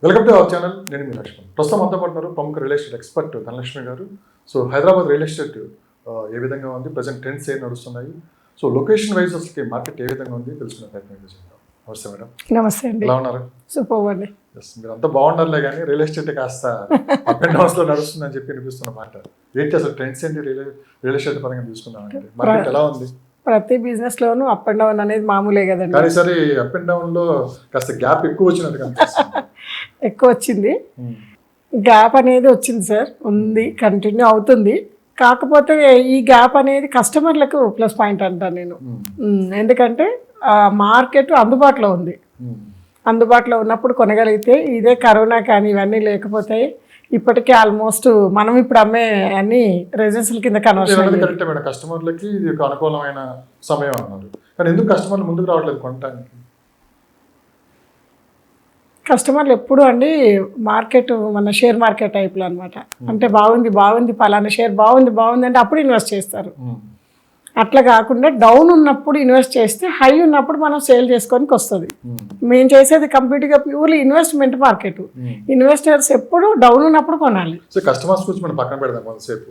Welcome to our channel. నేను మీ లక్ష్మణ్. ప్రస్తుతం అంతా పడుతున్నారు ప్రముఖ రియల్ ఎస్టేట్ ఎక్స్పర్ట్ ధనలక్ష్మి గారు. సో హైదరాబాద్ రియల్ ఎస్టేట్ ఏ విధంగా ఉంది, ప్రజెంట్ ట్రెండ్స్ ఏం నడుస్తున్నాయి, సో లొకేషన్ వైజ్ అసలు మార్కెట్ ఏ విధంగా ఉంది తెలుసుకునే ప్రయత్నం చేద్దాం. నమస్తే మేడం. నమస్తే అండి. ఎలా ఉన్నారు? సూపర్ అండి. మీరు అంతా బాగున్నారులే, కానీ రియల్ ఎస్టేట్ కాస్త అప్ అండ్ డౌన్స్ లో నడుస్తుందని చెప్పి వినిపిస్తున్న మాట ఏంటి, అసలు ట్రెండ్స్ ఏంటి రియల్ ఎస్టేట్ పరంగా తీసుకుందాం అంటే మార్కెట్ ఎలా ఉంది? ప్రతి business loan up and down అనేది మామూలే కదండి. కానీ సరే అప్ అండ్ డౌన్ లో కాస్త గ్యాప్ ఎక్కువ వచ్చినట్టు కనిపిస్తుంది. ఎక్కువ వచ్చింది, గ్యాప్ అనేది వచ్చింది సార్, ఉంది, కంటిన్యూ అవుతుంది. కాకపోతే ఈ గ్యాప్ అనేది కస్టమర్లకు ప్లస్ పాయింట్ అంటాను నేను. ఎందుకంటే మార్కెట్ అందుబాటులో ఉంది, అందుబాటులో ఉన్నప్పుడు కొనగలిగితే ఇదే కరోనా కానీ ఇవన్నీ లేకపోతే ఇప్పటికే ఆల్మోస్ట్ మనం ఇప్పుడు అమ్మే అన్ని రెసిడెన్షియల్ కింద కన్వర్షన్. కరెక్టే మేడం, కస్టమర్లకి ఇది ఒక అనుకూలమైన సమయం అన్నారు. కానీ ఎందుకు కస్టమర్లు ముందుకు రావట్లేదు కొనడానికి? కస్టమర్లు ఎప్పుడు అండి మార్కెట్ మన షేర్ మార్కెట్ టైప్లో అనమాట. అంటే బాగుంది పలానా షేర్ బాగుంది అంటే అప్పుడు ఇన్వెస్ట్ చేస్తారు. అట్లా కాకుండా డౌన్ ఉన్నప్పుడు ఇన్వెస్ట్ చేస్తే హై ఉన్నప్పుడు మనం సేల్ చేసుకోనికి వస్తుంది. మేము చేసేది కంప్లీట్గా ప్యూర్లీ ఇన్వెస్ట్మెంట్ మార్కెట్. ఇన్వెస్టర్స్ ఎప్పుడు డౌన్ ఉన్నప్పుడు కొనాలి. సో కస్టమర్స్ గురించి మనం పక్కన పెడదాం కొంతసేపు.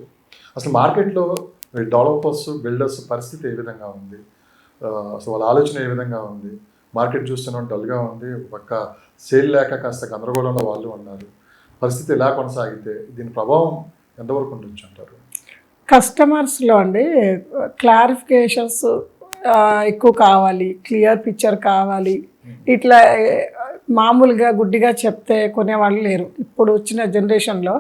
అసలు మార్కెట్లో డెవలపర్స్ బిల్డర్స్ పరిస్థితి ఏ విధంగా ఉంది, అసలు వాళ్ళ ఆలోచన ఏ విధంగా ఉంది? మార్కెట్ చూస్తున్నాం డల్గా ఉంది, పక్క సేల్ లేక కాస్త గందరగోళంలో వాళ్ళు ఉన్నారు. పరిస్థితి ఎలా కొనసాగితే దీని ప్రభావం ఎంతవరకు ఉండొచ్చు అంటారు? కస్టమర్స్లో అండి క్లారిఫికేషన్స్ ఎక్కువ కావాలి, క్లియర్ పిక్చర్ కావాలి. ఇట్లా మామూలుగా గుడ్డిగా చెప్తే కొనేవాళ్ళు లేరు ఇప్పుడు వచ్చిన జనరేషన్లో.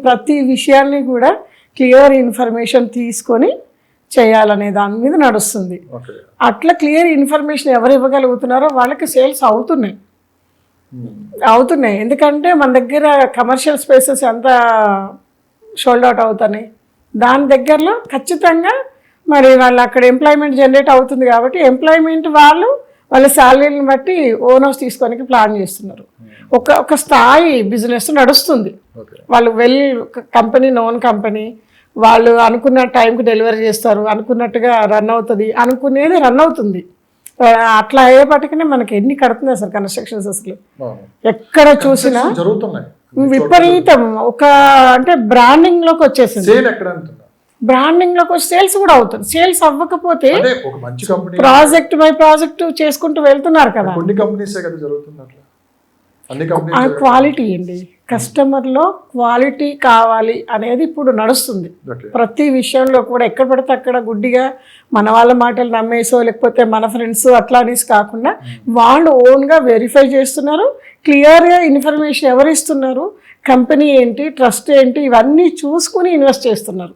ప్రతి విషయాన్ని కూడా క్లియర్ ఇన్ఫర్మేషన్ తీసుకొని చేయాలనే దాని మీద నడుస్తుంది. అట్లా క్లియర్ ఇన్ఫర్మేషన్ ఎవరు ఇవ్వగలుగుతున్నారో వాళ్ళకి సేల్స్ అవుతున్నాయి. ఎందుకంటే మన దగ్గర కమర్షియల్ స్పేసెస్ ఎంత షోల్డ్ అవుట్ అవుతున్నాయి, దాని దగ్గరలో ఖచ్చితంగా మరి వాళ్ళు అక్కడ ఎంప్లాయ్మెంట్ జనరేట్ అవుతుంది. కాబట్టి ఎంప్లాయ్మెంట్ వాళ్ళ శాలరీని బట్టి ఓనర్స్ తీసుకోనికి ప్లాన్ చేస్తున్నారు. ఒక స్థాయి బిజినెస్ నడుస్తుంది. వాళ్ళు కంపెనీ నోన్ కంపెనీ, వాళ్ళు అనుకున్న టైంకి డెలివరీ చేస్తారు, అనుకున్నట్టుగా రన్ అవుతుంది, అనుకునేది రన్ అవుతుంది. అట్లా అయ్యేపటికనే మనకి ఎన్ని కడుతుంది అసలు కన్స్ట్రక్షన్స్, అసలు ఎక్కడ చూసినా విపరీతం. అంటే బ్రాండింగ్ లోకి వచ్చేసింది, బ్రాండింగ్ లోకి వచ్చి సేల్స్ కూడా అవుతుంది. సేల్స్ అవ్వకపోతే ప్రాజెక్ట్ బై ప్రాజెక్ట్ చేసుకుంటూ వెళ్తున్నారు కదా. క్వాలిటీ అండి, కస్టమర్లో క్వాలిటీ కావాలి అనేది ఇప్పుడు నడుస్తుంది. ప్రతి విషయంలో కూడా ఎక్కడ పడితే అక్కడ గుడ్డిగా మన వాళ్ళ మాటలు నమ్మేసో లేకపోతే మన ఫ్రెండ్స్ అట్లా అనేసి కాకుండా వాళ్ళు ఓన్గా వెరిఫై చేస్తున్నారు. క్లియర్గా ఇన్ఫర్మేషన్ ఎవరు ఇస్తున్నారు, కంపెనీ ఏంటి, ట్రస్ట్ ఏంటి, ఇవన్నీ చూసుకుని ఇన్వెస్ట్ చేస్తున్నారు.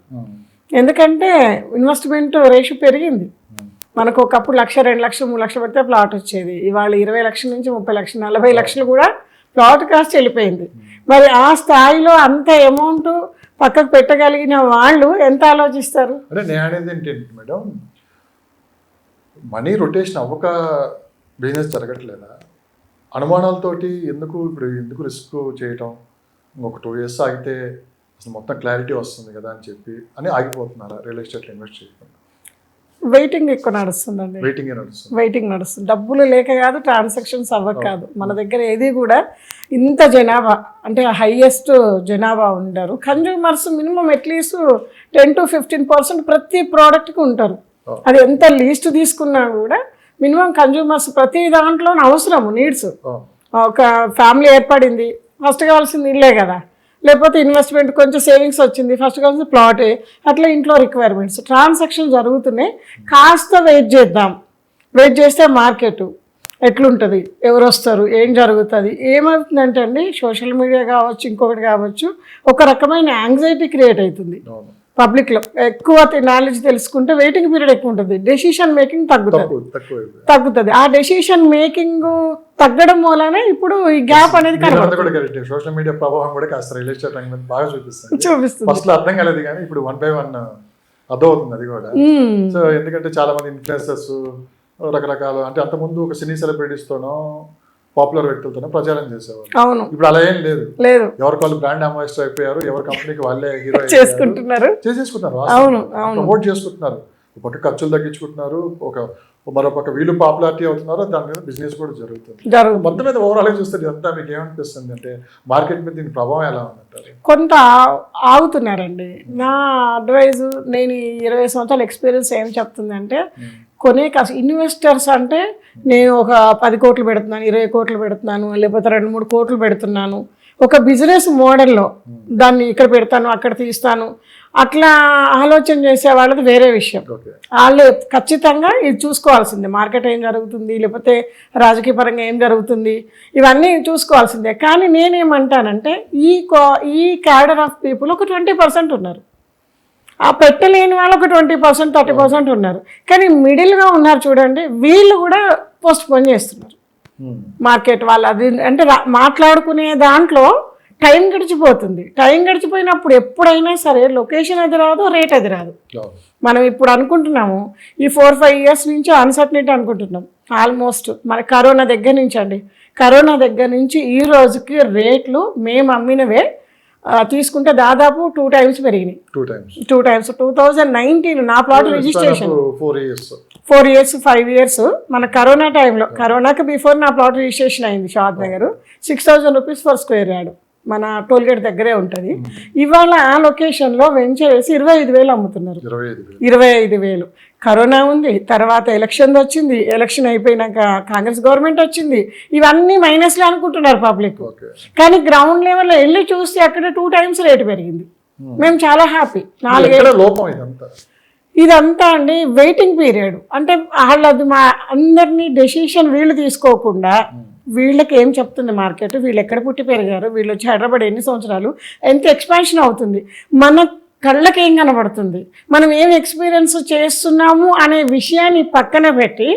ఎందుకంటే ఇన్వెస్ట్మెంట్ రేషియో పెరిగింది. మనకు ఒకప్పుడు 1,00,000, 2,00,000, 3,00,000 పెడితే ప్లాట్ వచ్చేది. ఇవాళ 20 లక్షల నుంచి 30 లక్షలు, 40 లక్షలు కూడా ప్లాట్ కాస్ట్ వెళ్ళిపోయింది. మరి ఆ స్థాయిలో అంత అమౌంట్ పక్కకు పెట్టగలిగిన వాళ్ళు ఎంత ఆలోచిస్తారు? అంటే నేను అనేది ఏంటంటే మేడం, మనీ రొటేషన్ అవ్వక బిజినెస్ జరగట్లేదా? అనుమానాలతోటి ఎందుకు రిస్క్ చేయటం, ఒక 2 years ఆగితే అసలు మొత్తం క్లారిటీ వస్తుంది కదా అని ఆగిపోతున్నారా రియల్ ఎస్టేట్లో ఇన్వెస్ట్ చేయకుండా? వెయిటింగ్ ఎక్కువ నడుస్తుందండి, వెయిటింగ్ నడుస్తుంది. డబ్బులు లేక కాదు, ట్రాన్సాక్షన్స్ అవ్వక కాదు. మన దగ్గర ఏది కూడా ఇంత జనాభా, అంటే హైయెస్ట్ జనాభా ఉండరు. కన్జ్యూమర్స్ మినిమం అట్లీస్ట్ 10 to 15% ప్రతి ప్రోడక్ట్కి ఉంటారు. అది ఎంత లీస్ట్ తీసుకున్నా కూడా మినిమం కన్జ్యూమర్స్ ప్రతి దాంట్లో అవసరము, నీడ్స్. ఒక ఫ్యామిలీ ఏర్పడింది, ఫస్ట్ కావాల్సింది ఇల్లే కదా, లేకపోతే ఇన్వెస్ట్మెంట్ కొంచెం సేవింగ్స్ వచ్చింది, ఫస్ట్ కావాల్సింది ప్లాటే. అట్లా ఇంట్లో రిక్వైర్మెంట్స్, ట్రాన్సాక్షన్ జరుగుతున్నాయి. కాస్త వెయిట్ చేస్తే మార్కెట్ ఎట్లుంటుంది, ఎవరు వస్తారు, ఏం జరుగుతుంది, ఏమవుతుందంటే అండి సోషల్ మీడియా కావచ్చు, ఇంకొకటి కావచ్చు, ఒక రకమైన యాంగ్జైటీ క్రియేట్ అవుతుంది పబ్లిక్లో. ఎక్కువ నాలెడ్జ్ తెలుసుకుంటే వెయిటింగ్ పీరియడ్ ఎక్కువ ఉంటుంది, డెసిషన్ మేకింగ్ తగ్గుతుంది. ఆ డెసిషన్ మేకింగ్ తగ్గడం వలన ఇప్పుడు ఈ గ్యాప్ అనేది కనబడుతుంది. సోషల్ మీడియా ప్రభావం కూడా కాస్త రియల్ ఎస్టేట్ రంగం బాగా చూపిస్తుంది. ఫస్ట్ అర్థం కాలేదు కానీ ఇప్పుడు 1 by 1 అర్థమవుతుంది అది కూడా. సో ఎందుకంటే చాలా మంది ఇన్ఫ్లుయెన్సర్స్ రకరకాల, అంటే అంతకుముందు ఒక సినీ సెలబ్రిటీస్తోనో పాపులర్ వ్యక్తులతోనే ప్రచారం చేసేవారు. అవును, ఇప్పుడు అలా ఏం లేదు. ఎవరికి వాళ్ళు బ్రాండ్ అంబాసిడర్ అయిపోయారు, ఎవరి కంపెనీకి వాళ్ళే హీరో చేసేసుకుంటున్నారు, ప్రమోట్ చేసుకుంటున్నారు. ఒక ఖర్చులు తగ్గించుకుంటున్నారు, ఒక మరోపక్క వీళ్ళు పాపులారిటీ అవుతున్నారు, దాని మీద బిజినెస్ కూడా జరుగుతుంది. మొత్తం మీద ఓవరాల్గా చూస్తే ఇదంతా మీకు ఏమనిపిస్తుంది అంటే మార్కెట్ మీద దీని ప్రభావం ఎలా ఉందంటారు? కొంత ఆగుతున్నారండి. నా అడ్వైజ్, నేను 20 సంవత్సరాల ఎక్స్పీరియన్స్ ఏం చెప్తుందంటే, కొనే ఇన్వెస్టర్స్ అంటే నేను ఒక 10 కోట్లు పెడుతున్నాను, 20 కోట్లు పెడుతున్నాను, లేకపోతే 2-3 కోట్లు పెడుతున్నాను, ఒక బిజినెస్ మోడల్లో దాన్ని ఇక్కడ పెడతాను అక్కడ తీస్తాను అట్లా ఆలోచన చేసే వాళ్ళది వేరే విషయం. వాళ్ళు ఖచ్చితంగా ఇది చూసుకోవాల్సిందే, మార్కెట్ ఏం జరుగుతుంది, లేకపోతే రాజకీయ పరంగా ఏం జరుగుతుంది, ఇవన్నీ చూసుకోవాల్సిందే. కానీ నేనేమంటానంటే ఈ క్యాడర్ ఆఫ్ పీపుల్ ఒక 20% ఉన్నారు, ఆ పెట్టలేని వాళ్ళు ఒక 20%, 30% ఉన్నారు. కానీ మిడిల్గా ఉన్నారు చూడండి, వీళ్ళు కూడా పోస్ట్ పోన్ చేస్తున్నారు మార్కెట్ వాళ్ళు. అది అంటే మాట్లాడుకునే దాంట్లో టైం గడిచిపోతుంది. టైం గడిచిపోయినప్పుడు ఎప్పుడైనా సరే లొకేషన్ అది రాదు, రేట్ అది రాదు. మనం ఇప్పుడు అనుకుంటున్నాము ఈ 4-5 ఇయర్స్ నుంచి అన్సర్టనిటీ అనుకుంటున్నాం. ఆల్మోస్ట్ మన కరోనా దగ్గర నుంచి అండి, కరోనా దగ్గర నుంచి ఈ రోజుకి రేట్లు మేము అమ్మినవే తీసుకుంటే దాదాపు 2 times పెరిగినాయి. 2 times 2019 నా ప్లాట్ రిజిస్ట్రేషన్ 4 years 5 years మన కరోనా టైంలో, కరోనాకి బిఫోర్ నా ప్లాట్ రిజిస్ట్రేషన్ అయింది Shadnagar. 6,000 rupees for square yard మన టోల్గేట్ దగ్గరే ఉంటుంది. ఇవాళ ఆ లొకేషన్లో వెంచర్ వేసి 25,000 అమ్ముతున్నారు. 25,000. కరోనా ఉంది, తర్వాత ఎలక్షన్ వచ్చింది, ఎలక్షన్ అయిపోయినాక కాంగ్రెస్ గవర్నమెంట్ వచ్చింది, ఇవన్నీ మైనస్లో అనుకుంటున్నారు పబ్లిక్. కానీ గ్రౌండ్ లెవెల్లో వెళ్ళి చూస్తే అక్కడ 2 times రేటు పెరిగింది. మేము చాలా హ్యాపీ. 4 ఇదంతా అండి వెయిటింగ్ పీరియడ్. అంటే వాళ్ళది మా అందరినీ డెసిషన్ వీళ్ళు తీసుకోకుండా, వీళ్ళకి ఏం చెప్తుంది మార్కెట్, వీళ్ళు ఎక్కడ పుట్టి పెరిగారు, వీళ్ళు వచ్చి హైదరాబాద్ ఎన్ని సంవత్సరాలు, ఎంత ఎక్స్పాన్షన్ అవుతుంది, మన కళ్ళకి ఏం కనబడుతుంది, మనం ఏం ఎక్స్పీరియన్స్ చేస్తున్నాము అనే విషయాన్ని పక్కన పెట్టి,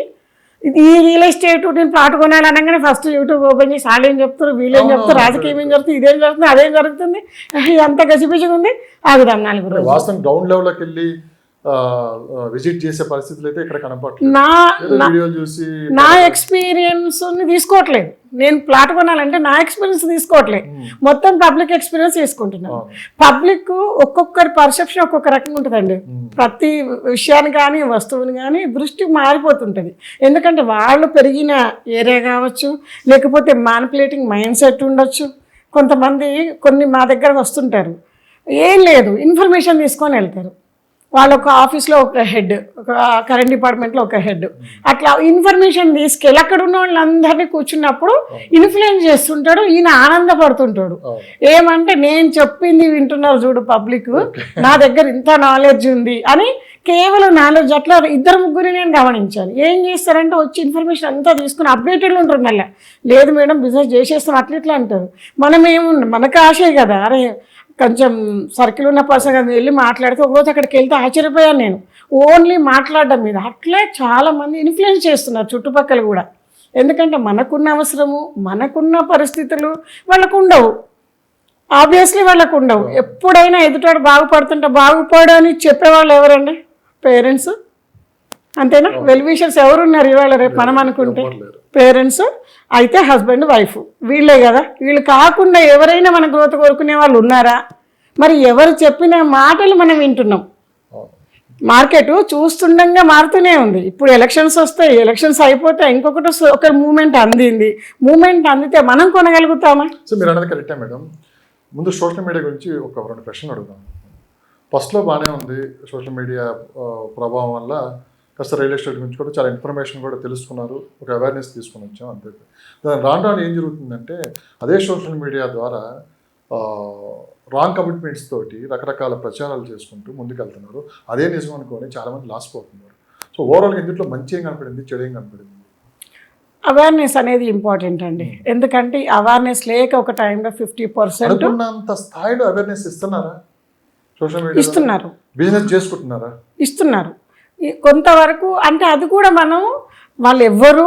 ఈ రియల్ ఎస్టేట్ నేను ప్లాట్ కొనాలి అనగానే ఫస్ట్ యూట్యూబ్ ఓపెన్ చేసి వాళ్ళు ఏం చెప్తారు, వీళ్ళేం చెప్తారు, రాజకీయం ఏం జరుగుతుంది, ఇదేం జరుగుతుంది, అదేం జరుగుతుంది, అంత గజిబిజిగా ఉంది, ఆగుదాం 4 రోజులు. గ్రౌండ్ లెవెల్కి వెళ్ళి విజిట్ చేసే పరిస్థితులు అయితే ఇక్కడ కనపడలేదు. నా ఎక్స్పీరియన్స్ తీసుకోవట్లేదు. నేను ప్లాట్ కొనాలంటే నా ఎక్స్పీరియన్స్ తీసుకోవట్లేదు, మొత్తం పబ్లిక్ ఎక్స్పీరియన్స్ తీసుకుంటున్నాను. పబ్లిక్ ఒక్కొక్కరి పర్సెప్షన్ ఒక్కొక్క రకంగా ఉంటుందండి. ప్రతి విషయాన్ని కానీ వస్తువుని కానీ దృష్టి మారిపోతుంటుంది. ఎందుకంటే వాళ్ళు పెరిగిన ఏరియా కావచ్చు, లేకపోతే మ్యానిపులేటింగ్ మైండ్ సెట్ ఉండొచ్చు. కొంతమంది మా దగ్గరకు వస్తుంటారు, ఏం లేదు ఇన్ఫర్మేషన్ తీసుకొని వెళ్తారు. వాళ్ళ ఒక ఆఫీస్లో ఒక హెడ్, ఒక కరెంట్ డిపార్ట్మెంట్లో ఒక హెడ్, అట్లా ఇన్ఫర్మేషన్ తీసుకెళ్ళి అక్కడ ఉన్న వాళ్ళందరినీ కూర్చున్నప్పుడు ఇన్ఫ్లుయెన్స్ చేస్తుంటాడు. ఈయన ఆనందపడుతుంటాడు. ఏమంటే నేను చెప్పింది వింటున్నారు చూడు పబ్లిక్, నా దగ్గర ఇంత నాలెడ్జ్ ఉంది అని. కేవలం నాలెడ్జ్ అట్లా 2-3 నేను గమనించాను. ఏం చేస్తారంటే వచ్చి ఇన్ఫర్మేషన్ అంతా తీసుకుని అప్డేటెడ్లో ఉంటారు. మళ్ళీ లేదు మేడం బిజినెస్ చేసేస్తాం అట్లా ఇట్లా అంటారు. మనం ఏముంది, మనకు ఆశే కదా, అరే కొంచెం సర్కిల్ ఉన్న పర్సన్ కదా వెళ్ళి మాట్లాడితే, ఒకరోజు అక్కడికి వెళ్తే ఆశ్చర్యపోయాను నేను, ఓన్లీ మాట్లాడడం మీద. అట్లే చాలామంది ఇన్ఫ్లుయెన్స్ చేస్తున్నారు చుట్టుపక్కల కూడా. ఎందుకంటే మనకున్న అవసరము, మనకున్న పరిస్థితులు వాళ్ళకు ఉండవు, ఆబ్వియస్లీ వాళ్ళకు ఉండవు. ఎప్పుడైనా ఎదుటాడు బాగుపడుతుంటే బాగుపడు అని చెప్పేవాళ్ళు ఎవరండి? పేరెంట్స్, అంతేనా? వెల్ విషర్స్ ఎవరున్నారు ఇవాళ రేపు మనం అనుకుంటే? పేరెంట్స్, అయితే హస్బెండ్ వైఫ్, వీళ్ళే కదా. వీళ్ళు కాకుండా ఎవరైనా మన గ్రోత్ కోరుకునే వాళ్ళు ఉన్నారా? మరి ఎవరు చెప్పిన మాటలు మనం వింటున్నాం. మార్కెట్ చూస్తుండగా మారుతూనే ఉంది. ఇప్పుడు ఎలక్షన్స్ వస్తాయి, ఎలక్షన్స్ అయిపోతాయి, ఇంకొకటి ఒక మూమెంట్ అందితే మనం కొనగలుగుతామా? సో మీరు అన్నది కరెక్టే మేడం. ముందు సోషల్ మీడియా గురించి ఒక 2 ప్రశ్నలు అడుగుతాం. ఫస్ట్లో బాగానే ఉంది, సోషల్ మీడియా ప్రభావం వల్ల కాస్త రియల్ ఎస్టేట్ గురించి కూడా చాలా ఇన్ఫర్మేషన్ కూడా తెలుసుకున్నారు, ఒక అవేర్నెస్ తీసుకుని వచ్చాం అంతే. దాని రాను ఏం జరుగుతుందంటే, అదే సోషల్ మీడియా ద్వారా రాంగ్ కమిట్మెంట్స్ తోటి రకరకాల ప్రచారాలు చేసుకుంటూ ముందుకెళ్తున్నారు. అదే నిజం అనుకొని చాలామంది లాస్ పోతున్నారు. సో ఓవరాల్గా ఇందులో మంచి ఏం కనపడింది, చెడు ఏం కనపడింది? అవేర్నెస్ అనేది ఇంపార్టెంట్ అండి. ఎందుకంటే అవేర్నెస్ లేక ఒక టైంలో 50% అంత స్థాయిలో అవేర్నెస్ ఇస్తున్నారా? సోషల్ మీడియా ఇస్తున్నారు, బిజినెస్ చేసుకుంటున్నారా? ఇస్తున్నారు కొంతవరకు. అంటే అది కూడా మనం, వాళ్ళు ఎవ్వరు,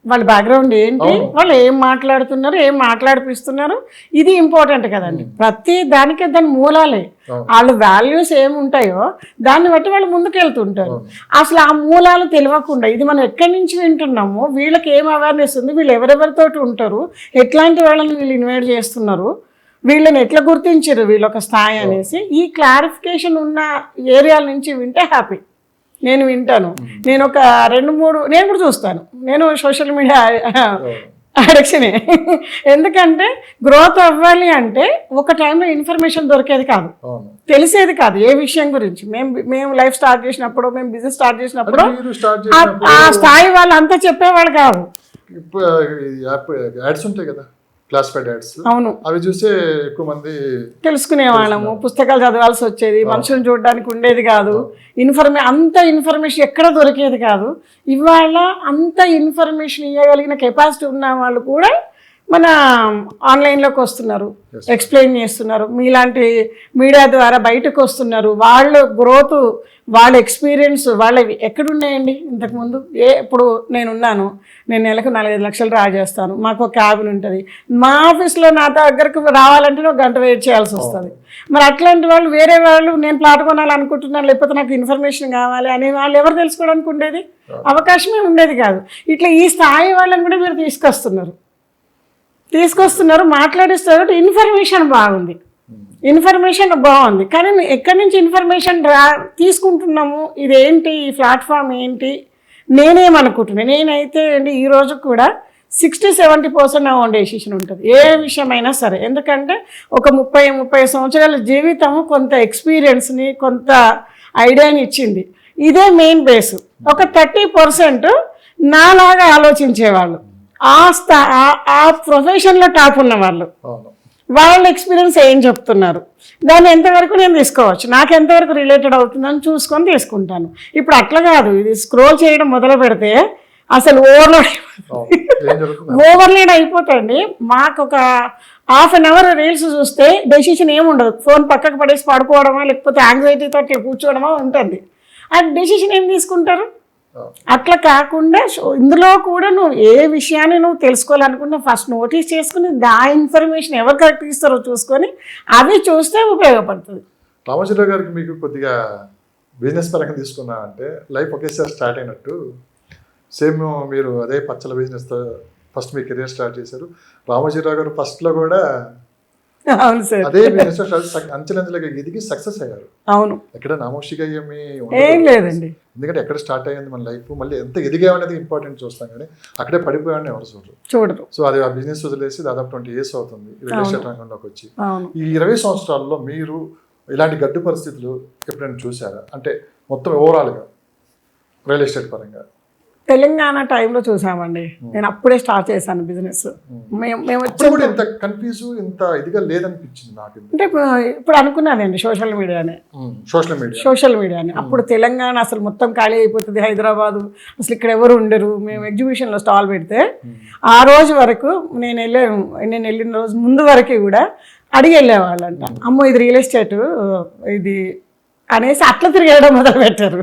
వాళ్ళ బ్యాక్గ్రౌండ్ ఏంటి, వాళ్ళు ఏం మాట్లాడుతున్నారు, ఏం మాట్లాడిపిస్తున్నారు, ఇది ఇంపార్టెంట్ కదండి. ప్రతి దానికే దాని మూలాలే, వాళ్ళ వాల్యూస్ ఏముంటాయో దాన్ని బట్టి వాళ్ళు ముందుకు వెళ్తుంటారు. అసలు ఆ మూలాలు తెలియకుండా ఇది మనం ఎక్కడి నుంచి వింటున్నామో, వీళ్ళకి ఏం అవేర్నెస్ ఉంది, వీళ్ళు ఎవరెవరితోటి ఉంటారు, ఎట్లాంటి వాళ్ళని వీళ్ళు ఇన్వైట్ చేస్తున్నారు, వీళ్ళని ఎట్లా గుర్తించారు వీళ్ళొక స్థాయి అనేసి, ఈ క్లారిఫికేషన్ ఉన్న ఏరియాల నుంచి వింటే హ్యాపీ. నేను వింటాను. నేను ఒక 2-3 నేను కూడా చూస్తాను. నేను సోషల్ మీడియా అడిక్షనే. ఎందుకంటే గ్రోత్ అవ్వాలి అంటే ఒక టైంలో ఇన్ఫర్మేషన్ దొరికేది కాదు, తెలిసేది కాదు ఏ విషయం గురించి. మేము లైఫ్ స్టార్ట్ చేసినప్పుడు, మేము బిజినెస్ స్టార్ట్ చేసినప్పుడు ఆ స్థాయి వాళ్ళు అంతా చెప్పేవాళ్ళు కాదు. యాడ్స్ ఉంటాయి కదా, క్లాసిఫైడ్ యాడ్స్, అవును, అవి చూసే ఎక్కువ మంది తెలుసుకునే వాళ్ళము. పుస్తకాలు చదవాల్సి వచ్చేది, మనుషులను చూడడానికి ఉండేది కాదు. అంత ఇన్ఫర్మేషన్ ఎక్కడ దొరికేది కాదు. ఇవాళ అంత ఇన్ఫర్మేషన్ ఇవ్వగలిగిన కెపాసిటీ ఉన్న వాళ్ళు కూడా మన ఆన్లైన్లోకి వస్తున్నారు, ఎక్స్ప్లెయిన్ చేస్తున్నారు. మీలాంటి మీడియా ద్వారా బయటకు వస్తున్నారు. వాళ్ళ గ్రోత్, వాళ్ళ ఎక్స్పీరియన్స్ వాళ్ళవి ఎక్కడున్నాయండి ఇంతకుముందు? ఇప్పుడు నేనున్నాను, నేను నెలకు 4-5 లక్షలు డ్రా చేస్తాను, మాకు ఒక క్యాబిన్ ఉంటుంది. మా ఆఫీస్లో నా దగ్గరకు రావాలంటే 1 గంట వెయిట్ చేయాల్సి వస్తుంది. మరి అట్లాంటి వాళ్ళు, వేరే వాళ్ళు నేను ప్లాట్ కొనాలనుకుంటున్నాను, లేకపోతే నాకు ఇన్ఫర్మేషన్ కావాలి అనే వాళ్ళు ఎవరు తెలుసుకోవడానికి ఉండేది? అవకాశమే ఉండేది కాదు. ఇట్లా ఈ స్థాయి వాళ్ళని కూడా మీరు తీసుకొస్తున్నారు, మాట్లాడిస్తారు. ఇన్ఫర్మేషన్ బాగుంది, ఇన్ఫర్మేషన్ బాగుంది, కానీ ఎక్కడి నుంచి ఇన్ఫర్మేషన్ తీసుకుంటున్నాము, ఇదేంటి, ఈ ప్లాట్ఫామ్ ఏంటి, నేనేమనుకుంటున్నాను. నేనైతే అండి ఈరోజు కూడా 60-70% నా ఓన్ డెసిషన్ ఉంటుంది ఏ విషయమైనా సరే. ఎందుకంటే ఒక 30 సంవత్సరాల జీవితము కొంత ఎక్స్పీరియన్స్ని, కొంత ఐడియాని ఇచ్చింది. ఇదే మెయిన్ బేస్. ఒక 30% నాలాగా ఆలోచించేవాళ్ళు, ఆ ప్రొఫెషన్లో టాప్ ఉన్న వాళ్ళు, వాళ్ళ ఎక్స్పీరియన్స్ ఏం చెప్తున్నారు, దాన్ని ఎంతవరకు నేను తీసుకోవచ్చు, నాకు ఎంతవరకు రిలేటెడ్ అవుతుందని చూసుకొని తీసుకుంటాను. ఇప్పుడు అట్లా కాదు, ఇది స్క్రోల్ చేయడం మొదలు పెడితే అసలు ఓవర్లోడ్ అయిపోతుంది. మాకు ఒక ½ అన్ అవర్ రీల్స్ చూస్తే డెసిషన్ ఏముండదు. ఫోన్ పక్కకు పడేసి పడుకోవడమా, లేకపోతే యాంగ్జైటీతో కూర్చోవడమా ఉంటుంది. ఆ డెసిషన్ ఏం తీసుకుంటారు? అట్లా కాకుండా ఇందులో కూడా నువ్వు ఏ విషయాన్ని నువ్వు తెలుసుకోవాలనుకున్నా ఫస్ట్ నోటీస్ చేసుకుని ఆ ఇన్ఫర్మేషన్ ఎవరు కరెక్ట్ ఇస్తారో చూసుకొని అవి చూస్తే ఉపయోగపడుతుంది. రామచంద్ర గారికి మీకు కొద్దిగా బిజినెస్ పరంగా తీసుకున్నా అంటే లైఫ్ ఒకేసారి స్టార్ట్ అయినట్టు, సేమ్ మీరు అదే పచ్చల బిజినెస్తో ఫస్ట్ మీ కెరీర్ స్టార్ట్ చేశారు. రామచంద్ర గారు ఫస్ట్లో కూడా అవును సార్, అదే బిజినెస్ అంచెలంచెలుగా ఎదిగి సక్సెస్ అయ్యారు. అవును, ఎక్కడ నామోషిగా ఏం లేదండి. ఎందుకంటే ఎక్కడ స్టార్ట్ అయ్యింది మన లైఫ్, మళ్ళీ ఎంత ఎదిగామనేది ఇంపార్టెంట్ చూస్తాం, కానీ అక్కడే పడిపోయామని ఎవరు చూడరు. సో అది ఆ బిజినెస్ వదిలేసి దాదాపు 20 years అవుతుంది రియల్ ఎస్టేట్ రంగంలోకి వచ్చి. ఈ 20 సంవత్సరాల్లో మీరు ఇలాంటి గడ్డు పరిస్థితులు ఎప్పుడైనా చూసారా? అంటే మొత్తం ఓవరాల్గా రియల్ ఎస్టేట్ పరంగా. తెలంగాణ టైంలో చూసామండి. నేను అప్పుడే స్టార్ట్ చేశాను బిజినెస్. మేము ఇంత కన్ఫ్యూజ్, ఇంత ఇదిగా లేదనిపించింది నాకు. అంటే ఇప్పుడు అనుకున్నానండి సోషల్ మీడియాని. అప్పుడు తెలంగాణ అసలు మొత్తం ఖాళీ అయిపోతుంది, హైదరాబాదు అసలు ఇక్కడ ఎవరు ఉండరు. మేము ఎగ్జిబిషన్లో స్టాల్ పెడితే ఆ రోజు వరకు నేను వెళ్ళిన రోజు ముందు వరకు కూడా అడిగి వెళ్ళేవాళ్ళంట, అమ్మో ఇది రియల్ ఎస్టేట్ ఇది అనేసి అట్లా తిరిగేయడం మొదలు పెట్టారు.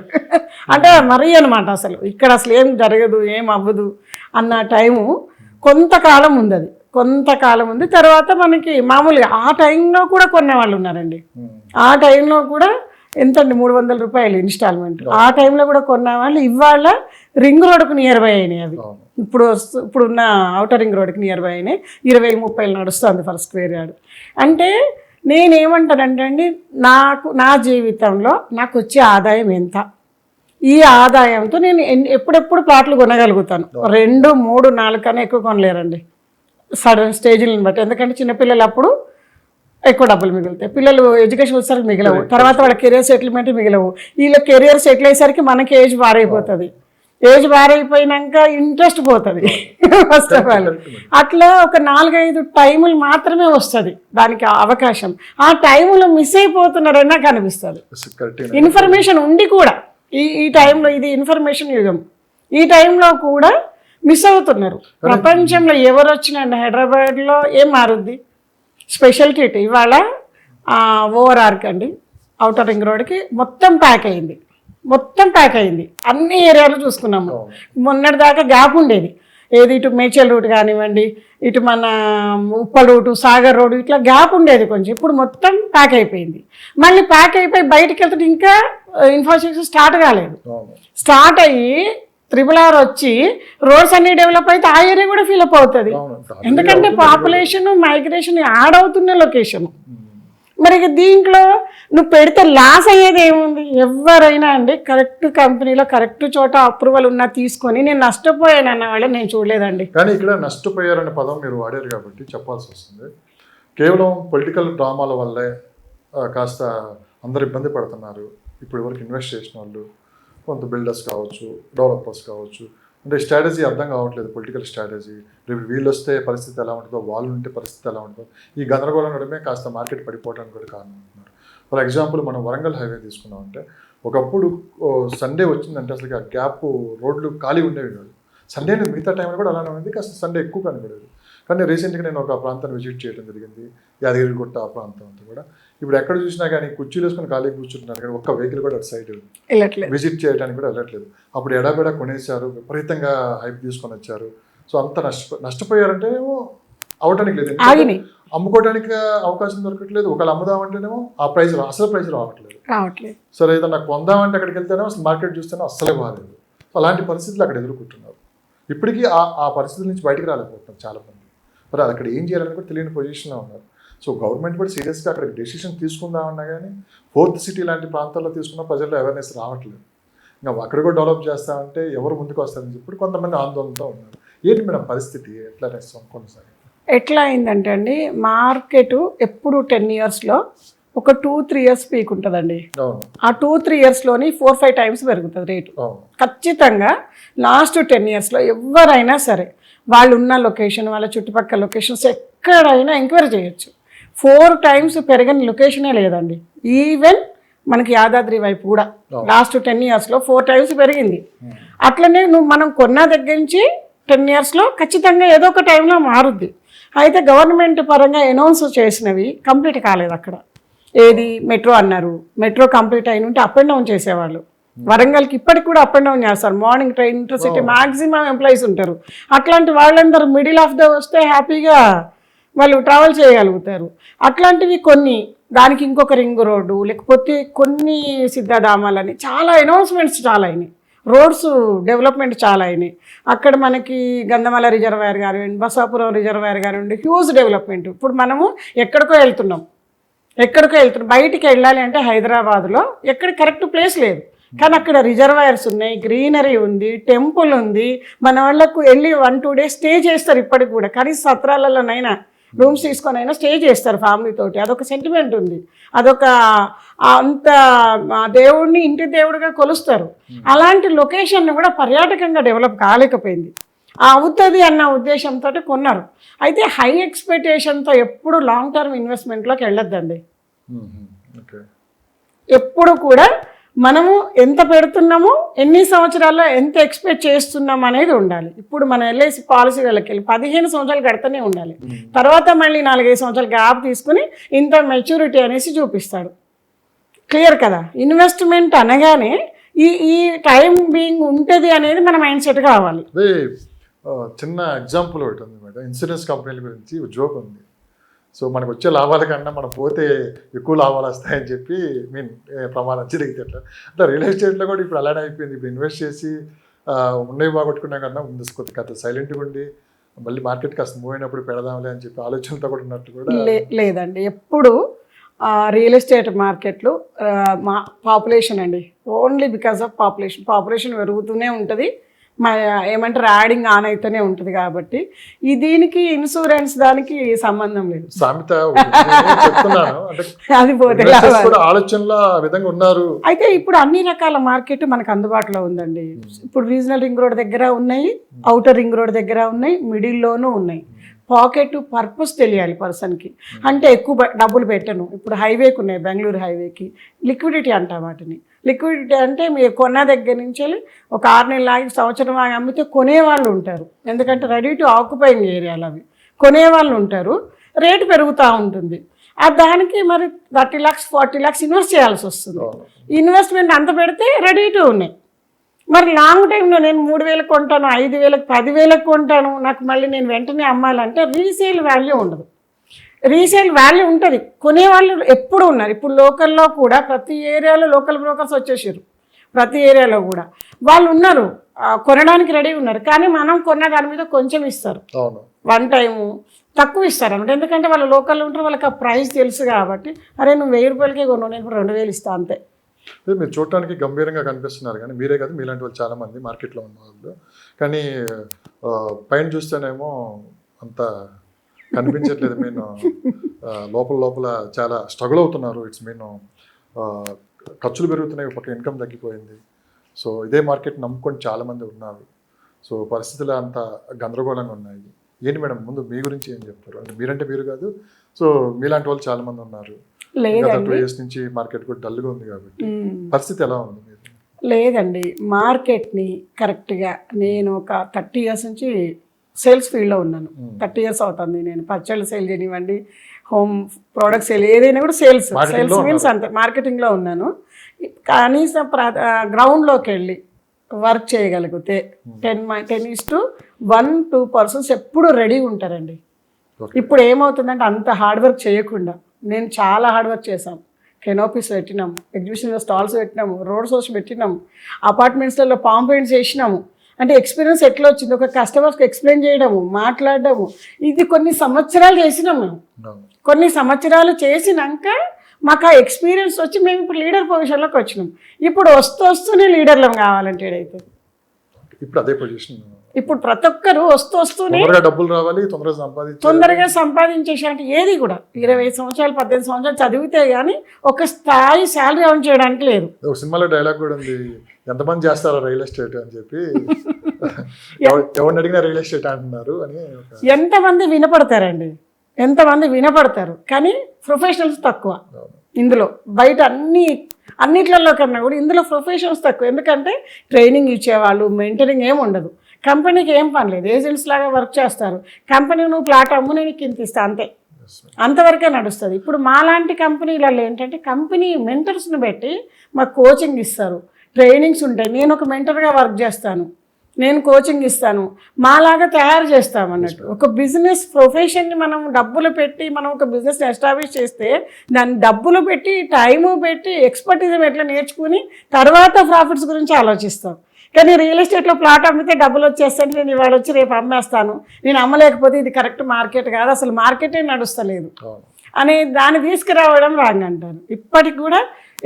అంటే మరీ అనమాట, అసలు ఇక్కడ అసలు ఏం జరగదు, ఏం అవ్వదు అన్న టైము కొంతకాలం ఉంది. అది కొంతకాలం ఉంది. తర్వాత మనకి మామూలుగా ఆ టైంలో కూడా కొనే వాళ్ళు ఉన్నారండి. ఆ టైంలో కూడా ఎంతండి 300 రూపాయలు ఇన్స్టాల్మెంట్. ఆ టైంలో కూడా కొన్న వాళ్ళు ఇవాళ రింగ్ రోడ్కు నియర్ బై అయినాయి. అవి ఇప్పుడున్న అవుటర్ రింగ్ రోడ్కి నియర్ బై అయినాయి. 20,000-30,000 నడుస్తుంది ఫర్ స్క్వేర్ యార్డ్. అంటే నేనేమంటానంటే అండి, నా జీవితంలో నాకు వచ్చే ఆదాయం ఎంత, ఈ ఆదాయంతో నేను ఎప్పుడెప్పుడు ప్లాట్లు కొనగలుగుతాను. 2, 3, 4 కన్నా ఎక్కువ కొనలేరండి సడన్ స్టేజ్లను బట్టి. ఎందుకంటే చిన్నపిల్లలు అప్పుడు ఎక్కువ డబ్బులు మిగులుతాయి, పిల్లలు ఎడ్యుకేషన్ వచ్చేసరికి మిగలవు, తర్వాత వాళ్ళ కెరియర్ సెటిల్మెంట్ మిగలవు. వీళ్ళ కెరియర్ సెటిల్ అయ్యేసరికి మనకి ఏజ్ బారైపోతుంది. ఏజ్ బారైపోయినాక ఇంట్రెస్ట్ పోతుంది ఫస్ట్ ఆఫ్ ఆల్. అట్లా ఒక 4-5 టైములు మాత్రమే వస్తుంది దానికి అవకాశం. ఆ టైములో మిస్ అయిపోతున్నారని నాకు అనిపిస్తుంది. ఇన్ఫర్మేషన్ ఉండి కూడా ఈ టైంలో, ఇది ఇన్ఫర్మేషన్ యుగం, ఈ టైంలో కూడా మిస్ అవుతున్నారు. ప్రపంచంలో ఎవరు వచ్చినండి, హైదరాబాద్లో ఏం మారుద్ది స్పెషాలిటీ ఇవాళ ఓఆర్ఆర్కి అండి, అవుటర్ రింగ్ రోడ్కి మొత్తం ప్యాక్ అయింది. అన్ని ఏరియాలు చూసుకున్నాము. మొన్నటి దాకా గ్యాప్ ఉండేది, ఏది ఇటు మేడ్చల్ రూట్ కానివ్వండి, ఇటు మన ఉప్పల్ రూటు, సాగర్ రోడ్డు, ఇట్లా గ్యాప్ ఉండేది కొంచెం. ఇప్పుడు మొత్తం ప్యాక్ అయిపోయింది. మళ్ళీ ప్యాక్ అయిపోయి బయటికి వెళ్తుంటే ఇంకా ఇన్ఫ్రాస్ట్రక్చర్ స్టార్ట్ కాలేదు. స్టార్ట్ అయ్యి RRR వచ్చి రోడ్స్ అన్ని డెవలప్ అయితే ఆ ఏరియా కూడా ఫిల్అప్ అవుతుంది. ఎందుకంటే పాపులేషన్ మైగ్రేషన్ యాడ్ అవుతున్న లొకేషన్. మరి ఇక దీంట్లో నువ్వు పెడితే లాస్ అయ్యేది ఏముంది? ఎవరైనా అండి కరెక్ట్ కంపెనీలో కరెక్ట్ చోట అప్రూవల్ ఉన్నా తీసుకొని నేను నష్టపోయాను అన్న వాళ్ళని నేను చూడలేదండి. కానీ ఇక్కడ నష్టపోయారనే పదం మీరు వాడారు కాబట్టి చెప్పాల్సి వస్తుంది. కేవలం పొలిటికల్ డ్రామాల వల్లే కాస్త అందరు ఇబ్బంది పడుతున్నారు. ఇప్పుడు వరకు ఇన్వెస్ట్ చేసిన వాళ్ళు కొంత బిల్డర్స్ కావచ్చు, డెవలపర్స్ కావచ్చు, అంటే స్ట్రాటజీ అర్థం కావట్లేదు. పొలిటికల్ స్ట్రాటజీ, రేపు వీళ్ళు వస్తే పరిస్థితి ఎలా ఉంటుందో, వాళ్ళు ఉంటే పరిస్థితి ఎలా ఉంటుందో, ఈ గందరగోళం నడమే కాస్త మార్కెట్ పడిపోవడానికి కూడా కారణం అంటున్నారు. ఫర్ ఎగ్జాంపుల్ మనం వరంగల్ హైవే తీసుకున్నామంటే ఒకప్పుడు సండే వచ్చిందంటే అసలు ఆ గ్యాప్ రోడ్లు ఖాళీ ఉండేవి కాదు. సండే మిగతా టైంలో కూడా అలానే ఉంది, కాస్త సండే ఎక్కువ కనబడేది. కానీ రీసెంట్గా నేను ఒక ప్రాంతాన్ని విజిట్ చేయడం జరిగింది, యాదగిరిగుట్ట ఆ ప్రాంతం అంతా కూడా. ఇప్పుడు ఎక్కడ చూసినా కానీ కుర్చీలు వేసుకొని ఖాళీగా కూర్చుంటున్నారు, కానీ ఒక్క వెహికల్ కూడా అటు సైడ్ విజిట్ చేయడానికి కూడా వెళ్ళట్లేదు. అప్పుడు ఎడాబెడా కొనేసారు, విపరీతంగా హైప్ తీసుకొని వచ్చారు. సో అంత నష్టపోయారంటే ఏమో అవటానికి లేదు, అమ్ముకోవడానికి అవకాశం దొరకట్లేదు. ఒకళ్ళు అమ్ముదామంటేనేమో ఆ ప్రైస్ అసలు ప్రైస్ రావట్లేదు. సరే ఏదన్నా కొందామంటే అక్కడికి వెళ్తేనే అసలు మార్కెట్ చూస్తేనే అస్సలే బాగాలేదు. అలాంటి పరిస్థితులు అక్కడ ఎదుర్కొంటున్నారు. ఇప్పటికీ ఆ పరిస్థితుల నుంచి బయటకు రాలేకపోతున్నారు చాలామంది. మరి అక్కడ ఏం చేయాలని కూడా తెలియని పొజిషన్లో ఉన్నారు. సో గవర్నమెంట్ కూడా సీరియస్గా అక్కడ డెసిషన్ తీసుకుందామన్నా కానీ ఫోర్త్ సిటీ లాంటి ప్రాంతాల్లో తీసుకున్న ప్రజల్లో అవేర్నెస్ రావట్లేదు. ఇంకా అక్కడ కూడా డెవలప్ చేస్తామంటే ఎవరు ముందుకు వస్తారని చెప్పి కొంతమంది ఆందోళనతో ఉన్నారు. ఏంటి మేడం పరిస్థితి, ఎట్లా కొనసాగి? ఎట్లా అయిందంటే అండి, మార్కెట్ ఎప్పుడు 10 yearsలో ఒక 2-3 years పీక్ ఉంటుందండి. ఆ 2-3 yearsలోని 4-5 times పెరుగుతుంది రేటు ఖచ్చితంగా. లాస్ట్ 10 yearsలో ఎవరైనా సరే వాళ్ళు ఉన్న లొకేషన్, వాళ్ళ చుట్టుపక్కల లొకేషన్స్ ఎక్కడైనా ఎంక్వైరీ చేయొచ్చు. 4 times పెరగని లొకేషనే లేదండి. ఈవెన్ మనకి యాదాద్రి వైపు కూడా లాస్ట్ 10 yearsలో 4 times పెరిగింది. అట్లనే మనం కొన్న దగ్గర నుంచి 10 yearsలో ఖచ్చితంగా ఏదో ఒక టైంలో మారుద్ది. అయితే గవర్నమెంట్ పరంగా అనౌన్స్ చేసినవి కంప్లీట్ కాలేదు. అక్కడ ఏది మెట్రో అన్నారు, మెట్రో కంప్లీట్ అయిన ఉంటే అప్ అండ్ డౌన్ చేసేవాళ్ళు. వరంగల్కి ఇప్పటికి కూడా అప్ అండ్ డౌన్ చేస్తారు. Morning train, intercity maximum employees ఉంటారు. అట్లాంటి వాళ్ళందరూ మిడిల్ ఆఫ్ ద వస్తే హ్యాపీగా వాళ్ళు ట్రావెల్ చేయగలుగుతారు. అట్లాంటివి కొన్ని, దానికి ఇంకొక రింగ్ రోడ్డు, లేకపోతే కొన్ని సిద్ధాధామాలని చాలా అనౌన్స్మెంట్స్ చాలా అయినాయి. రోడ్స్ డెవలప్మెంట్ చాలా అయినాయి. అక్కడ మనకి గంధమాల రిజర్వాయర్ కానివ్వండి, బసాపురం రిజర్వాయర్ కానివ్వండి, హ్యూజ్ డెవలప్మెంట్. ఇప్పుడు మనము ఎక్కడికో వెళ్తున్నాం, బయటికి వెళ్ళాలి అంటే హైదరాబాద్లో ఎక్కడ కరెక్ట్ ప్లేస్ లేదు, కానీ అక్కడ రిజర్వాయర్స్ ఉన్నాయి, గ్రీనరీ ఉంది, టెంపుల్ ఉంది. మన వాళ్ళకు వెళ్ళి 1-2 days స్టే చేస్తారు ఇప్పటికి కూడా. కానీ సత్రాలలోనైనా రూమ్స్ తీసుకొని అయినా స్టే చేస్తారు ఫ్యామిలీతోటి. అదొక సెంటిమెంట్ ఉంది, అదొక అంత దేవుడిని ఇంటి దేవుడిగా కొలుస్తారు. అలాంటి లొకేషన్ కూడా పర్యాటకంగా డెవలప్ కాలేకపోయింది. అవుతుంది అన్న ఉద్దేశంతో కొన్నారు. అయితే హై ఎక్స్పెక్టేషన్తో ఎప్పుడు లాంగ్ టర్మ్ ఇన్వెస్ట్మెంట్లోకి వెళ్ళొద్దండి. ఎప్పుడు కూడా మనము ఎంత పెడుతున్నామో, ఎన్ని సంవత్సరాల్లో ఎంత ఎక్స్పెక్ట్ చేస్తున్నాం అనేది ఉండాలి. ఇప్పుడు మన ఎల్ఐసి పాలసీ వాళ్ళకి వెళ్ళి 15 సంవత్సరాలు కడుతూనే ఉండాలి. తర్వాత మళ్ళీ 4-5 సంవత్సరాలు గ్యాప్ తీసుకుని ఇంత మెచ్యూరిటీ అనేసి చూపిస్తాడు. క్లియర్ కదా? ఇన్వెస్ట్మెంట్ అనగానే ఈ టైం బీయింగ్ ఉంటుంది అనేది మన మైండ్ సెట్ కావాలి. చిన్న ఎగ్జాంపుల్ ఒకటి ఉంది మేడం, ఇన్సూరెన్స్ కంపెనీల గురించి జోక్ ఉంది. సో మనకు వచ్చే లాభాల కన్నా మనం పోతే ఎక్కువ లాభాలు వస్తాయని చెప్పి ప్రమాణం జరిగితే అంటే రియల్ ఎస్టేట్లో కూడా ఇప్పుడు అలానే అయిపోయింది. ఇప్పుడు ఇన్వెస్ట్ చేసి ఉన్నవి బాగొట్టుకున్నా కన్నా ముందు కొద్ది సైలెంట్గా ఉండి మళ్ళీ మార్కెట్ కాస్త మూవ్ అయినప్పుడు పెడదాంలే అని చెప్పి ఆలోచనతో కూడా ఉన్నట్టు కూడా లేదండి. ఎప్పుడు రియల్ ఎస్టేట్ మార్కెట్లు పాపులేషన్ అండి, ఓన్లీ బికాస్ ఆఫ్ పాపులేషన్ పెరుగుతూనే ఉంటుంది. ఏమంటారు, యాడింగ్ ఆన్ అయితేనే ఉంటుంది. కాబట్టి దీనికి ఇన్సూరెన్స్ దానికి సంబంధం లేదు. అది పోతే అయితే ఇప్పుడు అన్ని రకాల మార్కెట్ మనకు అందుబాటులో ఉందండి. ఇప్పుడు రీజనల్ రింగ్ రోడ్ దగ్గర ఉన్నాయి, అవుటర్ రింగ్ రోడ్ దగ్గర ఉన్నాయి, మిడిల్లోనూ ఉన్నాయి. పాకెట్ పర్పస్ తెలియాలి పర్సన్కి. అంటే ఎక్కువ డబ్బులు పెట్టను. ఇప్పుడు హైవేకి ఉన్నాయి, బెంగళూరు హైవేకి లిక్విడిటీ అంటాం వాటిని. లిక్విడిటీ అంటే మీరు కొన్న దగ్గర నుంచి ఒక 6 నెలలు ఆగి, సంవత్సరం ఆగి అమ్మితే కొనేవాళ్ళు ఉంటారు. ఎందుకంటే రెడీ టు ఆక్యుపైయింగ్ ఏరియాలు అవి. కొనేవాళ్ళు ఉంటారు, రేటు పెరుగుతూ ఉంటుంది. దానికి మరి 30 lakhs 40 lakhs ఇన్వెస్ట్ చేయాల్సి వస్తుంది. ఇన్వెస్ట్మెంట్ అంత పెడితే రెడీ టు ఉన్నాయి. మరి లాంగ్ టైంలో నేను 3,000 కొంటాను, 5,000, 10,000 కొంటాను, నాకు మళ్ళీ నేను వెంటనే అమ్మాలంటే రీసేల్ వాల్యూ ఉండదు. రీసేల్ వాల్యూ ఉంటుంది, కొనేవాళ్ళు ఎప్పుడు ఉన్నారు. ఇప్పుడు లోకల్లో కూడా ప్రతి ఏరియాలో లోకల్ బ్రోకర్స్ వచ్చేసారు. ప్రతి ఏరియాలో కూడా వాళ్ళు ఉన్నారు, కొనడానికి రెడీ ఉన్నారు. కానీ మనం కొన్న దాని మీద కొంచెం ఇస్తారు, అవును, వన్ టైము తక్కువ ఇస్తారు అన్నమాట. ఎందుకంటే వాళ్ళు లోకల్లో ఉంటారు, వాళ్ళకి ఆ ప్రైస్ తెలుసు కాబట్టి, అరే నువ్వు 1000 రూపాయలకే కొన్నావు, నేను ఇప్పుడు 2000 ఇస్తాను అంతే. అదే మీరు చూడటానికి గంభీరంగా కనిపిస్తున్నారు, కానీ మీరే కాదు మీలాంటి వాళ్ళు చాలామంది మార్కెట్లో ఉన్న వాళ్ళు. కానీ పైన చూస్తేనేమో అంత కనిపించట్లేదు. నేను లోపల లోపల చాలా స్ట్రగుల్ అవుతున్నారు. ఇట్స్ మీన్ ఖర్చులు పెరుగుతున్నాయి, ఒక ఇన్కమ్ తగ్గిపోయింది. సో ఇదే మార్కెట్ నమ్ముకొని చాలామంది ఉన్నారు. సో పరిస్థితులు అంత గందరగోళంగా ఉన్నాయి. ఏంటి మేడం, ముందు మీ గురించి ఏం చెప్తారు? అంటే మీరంటే మీరు కాదు, సో మీలాంటి వాళ్ళు చాలామంది ఉన్నారు. గత 2 years నుంచి మార్కెట్ కూడా డల్గా ఉంది కాబట్టి పరిస్థితి ఎలా ఉంది మీరు? లేదండి, మార్కెట్ని కరెక్ట్గా నేను ఒక 30 years నుంచి సేల్స్ ఫీల్డ్లో ఉన్నాను. 30 years అవుతుంది. నేను పచ్చళ్ళు సేల్ చేయనివ్వండి, హోమ్ ప్రోడక్ట్స్ సేల్, ఏదైనా కూడా సేల్స్ మీన్స్ అంతే మార్కెటింగ్లో ఉన్నాను. కనీసం గ్రౌండ్లోకి వెళ్ళి వర్క్ చేయగలిగితే 10:1-2 ఎప్పుడు రెడీ ఉంటారండి. ఇప్పుడు ఏమవుతుందంటే అంత హార్డ్ వర్క్ చేయకుండా, నేను చాలా హార్డ్ వర్క్ చేశాం. కెనోపీస్ పెట్టినాము, ఎగ్జిబిషన్లో స్టాల్స్ పెట్టినాము, రోడ్ షోస్ పెట్టినాము, అపార్ట్మెంట్స్లలో పాంపెయింట్స్ వేసినాము. అంటే ఎక్స్పీరియన్స్ ఎట్లా వచ్చింది, ఒక కస్టమర్స్కి ఎక్స్ప్లెయిన్ చేయడము, మాట్లాడడము, ఇది కొన్ని సంవత్సరాలు చేసినాం మేము. కొన్ని సంవత్సరాలు చేసినాక మాకు ఆ ఎక్స్పీరియన్స్ వచ్చి మేము ఇప్పుడు లీడర్ పొజిషన్లోకి వచ్చినాం. ఇప్పుడు వస్తూనే లీడర్లం కావాలంటే ఏదైతే ఇప్పుడు అదే పొజిషన్. ఇప్పుడు ప్రతి ఒక్కరు వస్తూనే డబ్బులు రావాలి, తొందరగా సంపాదించేసారంటే ఏది కూడా 20 సంవత్సరాలు 18 సంవత్సరాలు చదివితే కానీ ఒక స్థాయి శాలరీ అర్న్ చేయడానికి లేదు. ఒక సినిమాలో డైలాగ్ కూడా ఉంది, ఎంతమంది చేస్తారో రియల్ ఎస్టేట్ అని చెప్పి, ఎవరిని అడిగినా రియల్ ఎస్టేట్ అంటున్నారు అని. ఎంతమంది వినపడతారు కానీ ప్రొఫెషనల్స్ తక్కువ ఇందులో. బయట అన్నిట్లలో కన్నా కూడా ఇందులో ప్రొఫెషనల్స్ తక్కువ. ఎందుకంటే ట్రైనింగ్ ఇచ్చేవాళ్ళు, మెంటరింగ్ ఏమి ఉండదు. కంపెనీకి ఏం పని లేదు, ఏజెంట్స్ లాగా వర్క్ చేస్తారు. కంపెనీ నువ్వు ప్లాట్ అమ్ము, నేను కింద ఇస్తా అంతే, అంతవరకే నడుస్తుంది. ఇప్పుడు మాలాంటి కంపెనీలలో ఏంటంటే కంపెనీ మెంటర్స్ని పెట్టి మాకు కోచింగ్ ఇస్తారు, ట్రైనింగ్స్ ఉంటాయి. నేను ఒక మెంటర్గా వర్క్ చేస్తాను, నేను కోచింగ్ ఇస్తాను, మాలాగా తయారు చేస్తాం అన్నట్టు. ఒక బిజినెస్ ప్రొఫెషన్ని మనం డబ్బులు పెట్టి మనం ఒక బిజినెస్ని ఎస్టాబ్లిష్ చేస్తే దాన్ని డబ్బులు పెట్టి, టైము పెట్టి, ఎక్స్పర్టిజం ఎట్లా నేర్చుకుని తర్వాత ప్రాఫిట్స్ గురించి ఆలోచిస్తాం. కానీ రియల్ ఎస్టేట్లో ప్లాట్ అమ్మితే డబ్బులు వచ్చేస్తాను, నేను ఇవాళ వచ్చి రేపు అమ్మేస్తాను, నేను అమ్మలేకపోతే ఇది కరెక్ట్ మార్కెట్ కాదు, అసలు మార్కెటే నడుస్తలేదు అని దాన్ని తీసుకురావడం రాంగ్ అంటాను. ఇప్పటికి కూడా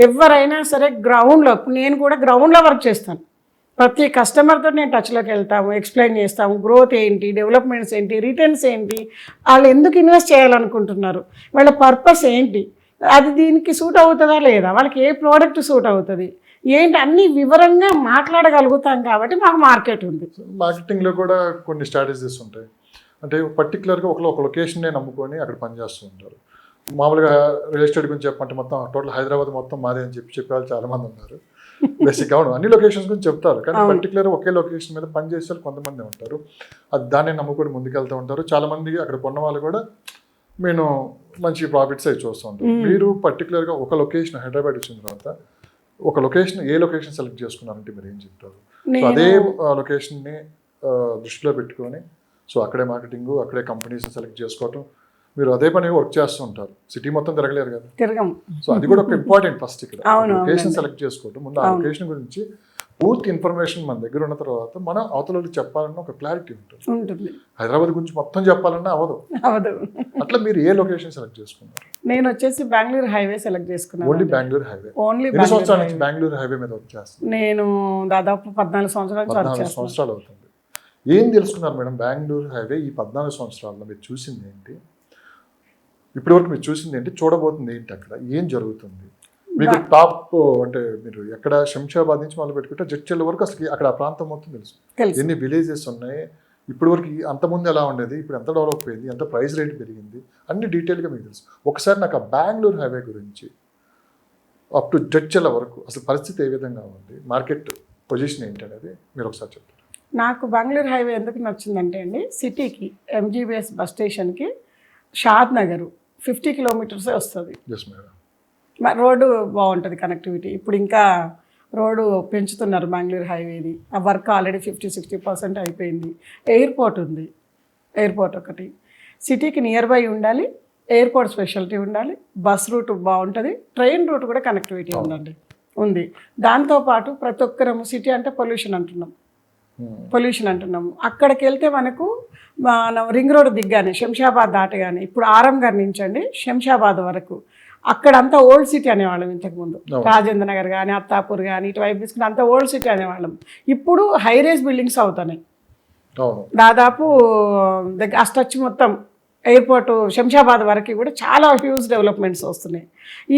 ఎవరైనా సరే గ్రౌండ్లో, నేను కూడా గ్రౌండ్లో వర్క్ చేస్తాను. ప్రతి కస్టమర్తో నేను టచ్లోకి వెళ్తాము, ఎక్స్ప్లెయిన్ చేస్తాము, గ్రోత్ ఏంటి, డెవలప్మెంట్స్ ఏంటి, రిటర్న్స్ ఏంటి, వాళ్ళు ఎందుకు ఇన్వెస్ట్ చేయాలనుకుంటున్నారు, వాళ్ళ పర్పస్ ఏంటి, అది దీనికి సూట్ అవుతుందా లేదా, వాళ్ళకి ఏ ప్రోడక్ట్ సూట్ అవుతుంది ఏంటి, అన్ని వివరంగా మాట్లాడగలుగుతాం కాబట్టి మాకు మార్కెట్ ఉంది. మార్కెటింగ్లో కూడా కొన్ని స్ట్రాటజీస్ ఉంటాయి. అంటే పర్టికులర్గా ఒక లొకేషన్నే నమ్ముకొని అక్కడ పనిచేస్తూ ఉంటారు. మామూలుగా రియల్ ఎస్టేట్ గురించి చెప్పంటే మొత్తం టోటల్ హైదరాబాద్ మొత్తం మాదే అని చెప్పేవాళ్ళు చాలామంది ఉన్నారు. బేసిక్ అవును, అన్ని లొకేషన్స్ గురించి చెప్తారు, కానీ పర్టికులర్ ఒకే లొకేషన్ మీద పనిచేసే వాళ్ళు కొంతమంది ఉంటారు. అది దాన్ని నమ్ముకొని ముందుకెళ్తూ ఉంటారు. చాలామంది అక్కడ కొన్న వాళ్ళు కూడా నేను మంచి ప్రాఫిట్స్ అవి చూస్తూ ఉంటారు. మీరు పర్టికులర్గా ఒక లొకేషన్ హైదరాబాద్ వచ్చిన తర్వాత ఒక లొకేషన్, ఏ లొకేషన్ సెలెక్ట్ చేసుకున్నారంటే మీరు ఏం చెప్తారు? సో అదే లొకేషన్ని దృష్టిలో పెట్టుకొని సో అక్కడే మార్కెటింగ్, అక్కడే కంపెనీస్ని సెలెక్ట్ చేసుకోవటం, మీరు అదే పని వర్క్ చేస్తూ ఉంటారు. సిటీ మొత్తం తిరగలేరు కదా, సో అది కూడా ఒక ఇంపార్టెంట్. ఫస్ట్ ఇక్కడ లొకేషన్ సెలెక్ట్ చేసుకోవటం, ముందు ఆ లొకేషన్ గురించి పూర్తి ఇన్ఫర్మేషన్ మన దగ్గర ఉన్న తర్వాత మనం అవతలకి చెప్పాలన్న ఒక క్లారిటీ ఉంటుంది. హైదరాబాద్ గురించి మొత్తం చెప్పాలన్నా అవదు. అట్లా మీరు ఏ లొకేషన్ సెలెక్ట్ చేసుకున్నారు? నేను వచ్చేసి బెంగళూరు హైవే సెలెక్ట్ చేసుకున్నాను. Only Bengaluru highway. ఎన్ని సంవత్సరాల నుంచి బెంగళూరు హైవే మీద వర్క్ చేస్తాను? నేను దాదాపు 14 సంవత్సరాలు అవుతుంది. ఏం తెలుసుకున్నారు మేడం బెంగళూరు హైవే ఈ 14 సంవత్సరాల్లో? మీరు చూసింది ఏంటి, ఇప్పటివరకు మీరు చూసింది ఏంటి, చూడబోతుంది ఏంటి, అక్కడ ఏం జరుగుతుంది మీకు? టాప్ అంటే మీరు ఎక్కడ శంషాబాద్ నుంచి మొదలు పెట్టుకుంటే జడ్చర్ల వరకు అసలు అక్కడ ఆ ప్రాంతం మొత్తం తెలుసు. ఎన్ని విలేజెస్ ఉన్నాయి, ఇప్పటి వరకు అంతకుముందు ఎలా ఉండేది, ఇప్పుడు ఎంత డెవలప్ అయింది, ఎంత ప్రైస్ రేట్ పెరిగింది, అన్ని డీటెయిల్గా మీకు తెలుసు. ఒకసారి నాకు ఆ బెంగళూరు హైవే గురించి అప్ టు జడ్చర్ల వరకు అసలు పరిస్థితి ఏ విధంగా ఉంది, మార్కెట్ పొజిషన్ ఏంటి అనేది మీరు ఒకసారి చెప్తారు. నాకు బెంగళూరు హైవే ఎందుకు నచ్చిందంటే అండి, సిటీకి ఎంజీబీఎస్ బస్ స్టేషన్కి షాద్ నగర్ 50 kilometers వస్తుంది. రోడ్డు బాగుంటుంది, కనెక్టివిటీ. ఇప్పుడు ఇంకా రోడ్డు పెంచుతున్నారు బెంగళూరు హైవేది. ఆ వర్క్ ఆల్రెడీ 50-60% అయిపోయింది. ఎయిర్పోర్ట్ ఉంది, ఎయిర్పోర్ట్ ఒకటి. సిటీకి నియర్ బై ఉండాలి, ఎయిర్పోర్ట్ స్పెషాలిటీ ఉండాలి, బస్ రూట్ బాగుంటుంది, ట్రైన్ రూట్ కూడా కనెక్టివిటీ ఉందండి. ఉంది. దాంతోపాటు ప్రతి ఒక్కరము సిటీ అంటే పొల్యూషన్ అంటున్నాము. అక్కడికి వెళ్తే మనకు మనం రింగ్ రోడ్ దిగ్గానే శంషాబాద్ దాటగానే ఇప్పుడు ఆరంఘర్ నుంచి అండి శంషాబాద్ వరకు అక్కడంతా ఓల్డ్ సిటీ అనేవాళ్ళం ఇంతకుముందు. రాజేంద్ర నగర్ కానీ అత్తాపూర్ కానీ ఇటువైపు తీసుకుంటే అంతా ఓల్డ్ సిటీ అనేవాళ్ళం. ఇప్పుడు హై రేజ్ బిల్డింగ్స్ అవుతున్నాయి. దాదాపు అస్టచ్ మొత్తం ఎయిర్పోర్ట్ శంషాబాద్ వరకు కూడా చాలా హ్యూజ్ డెవలప్మెంట్స్ వస్తున్నాయి.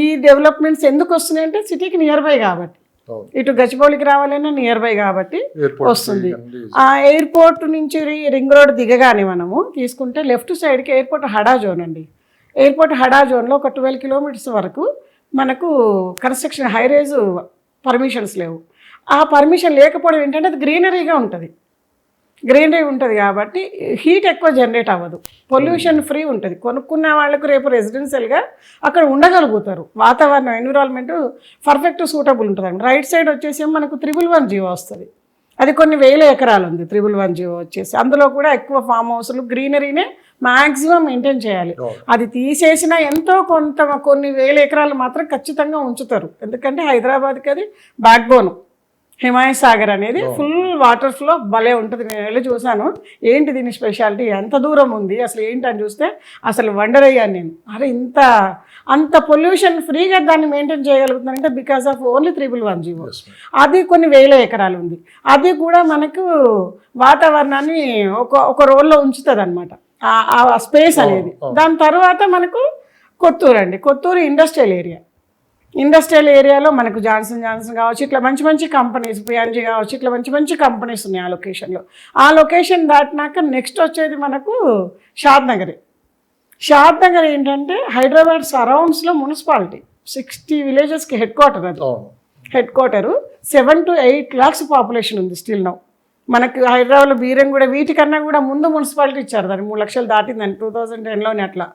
ఈ డెవలప్మెంట్స్ ఎందుకు వస్తున్నాయి అంటే సిటీకి నియర్ బై కాబట్టి, ఇటు గచ్చిబౌలికి రావాలన్నా నియర్ బై కాబట్టి వస్తుంది. ఆ ఎయిర్పోర్ట్ నుంచి రింగ్ రోడ్ దిగగానే మనము తీసుకుంటే లెఫ్ట్ సైడ్కి ఎయిర్పోర్ట్ హడా జోన్ అండి. ఎయిర్పోర్ట్ హడా జోన్లో ఒక 12 కిలోమీటర్స్ వరకు మనకు కన్స్ట్రక్షన్ హై రేజ్ పర్మిషన్స్ లేవు. ఆ పర్మిషన్ లేకపోవడం ఏంటంటే అది గ్రీనరీ ఉంటుంది కాబట్టి హీట్ ఎక్కువ జనరేట్ అవ్వదు, పొల్యూషన్ ఫ్రీ ఉంటుంది. కొనుక్కున్న వాళ్ళకు రేపు రెసిడెన్షియల్గా అక్కడ ఉండగలుగుతారు. వాతావరణం ఎన్విరాన్మెంట్ పర్ఫెక్ట్ సూటబుల్ ఉంటుంది. రైట్ సైడ్ వచ్చేసి మనకు 111 జీవో వస్తుంది. అది కొన్ని వేల ఎకరాలు ఉంది 111 జీవో వచ్చేసి. అందులో కూడా ఎక్కువ ఫామ్ హౌస్లు గ్రీనరీనే మ్యాక్సిమం మెయింటైన్ చేయాలి. అది తీసేసిన ఎంతో కొన్ని వేల ఎకరాలు మాత్రం ఖచ్చితంగా ఉంచుతారు. ఎందుకంటే హైదరాబాద్కి అది బ్యాక్ బోన్. హిమాయత్ సాగర్ అనేది ఫుల్ వాటర్ ఫ్లో భలే ఉంటుంది. నేను వెళ్ళి చూశాను, ఏంటి దీని స్పెషాలిటీ, ఎంత దూరం ఉంది అసలు ఏంటి అని చూస్తే అసలు వండర్ అయ్యాను నేను. అరే అంత పొల్యూషన్ ఫ్రీగా దాన్ని మెయింటైన్ చేయగలుగుతున్నారంటే బికాస్ ఆఫ్ ఓన్లీ 111 జీవో. అది కొన్ని వేల ఎకరాలు ఉంది. అది కూడా మనకు వాతావరణాన్ని ఒక రోల్లో ఉంచుతుంది అనమాట ఆ స్పేస్ అనేది. దాని తర్వాత మనకు కొత్తూరు ఇండస్ట్రియల్ ఏరియాలో మనకు జాన్సన్ కావచ్చు, ఇట్లా మంచి కంపెనీస్, పిఎన్జీ కావచ్చు, ఇట్లా మంచి కంపెనీస్ ఉన్నాయి ఆ లొకేషన్లో. ఆ లొకేషన్ దాటినాక నెక్స్ట్ వచ్చేది మనకు షాద్ నగర్ ఏంటంటే హైదరాబాద్ సరౌండ్స్లో మున్సిపాలిటీ 60 విలేజెస్కి head quarter 7 to 8 lakhs population ఉంది స్టిల్ నౌ. మనకు హైదరాబాద్లో బీరంగూడ వీటికన్నా కూడా ముందు మున్సిపాలిటీ ఇచ్చారు, దాన్ని 3 లక్షలు దాటిందని 2010లోనే. అట్లా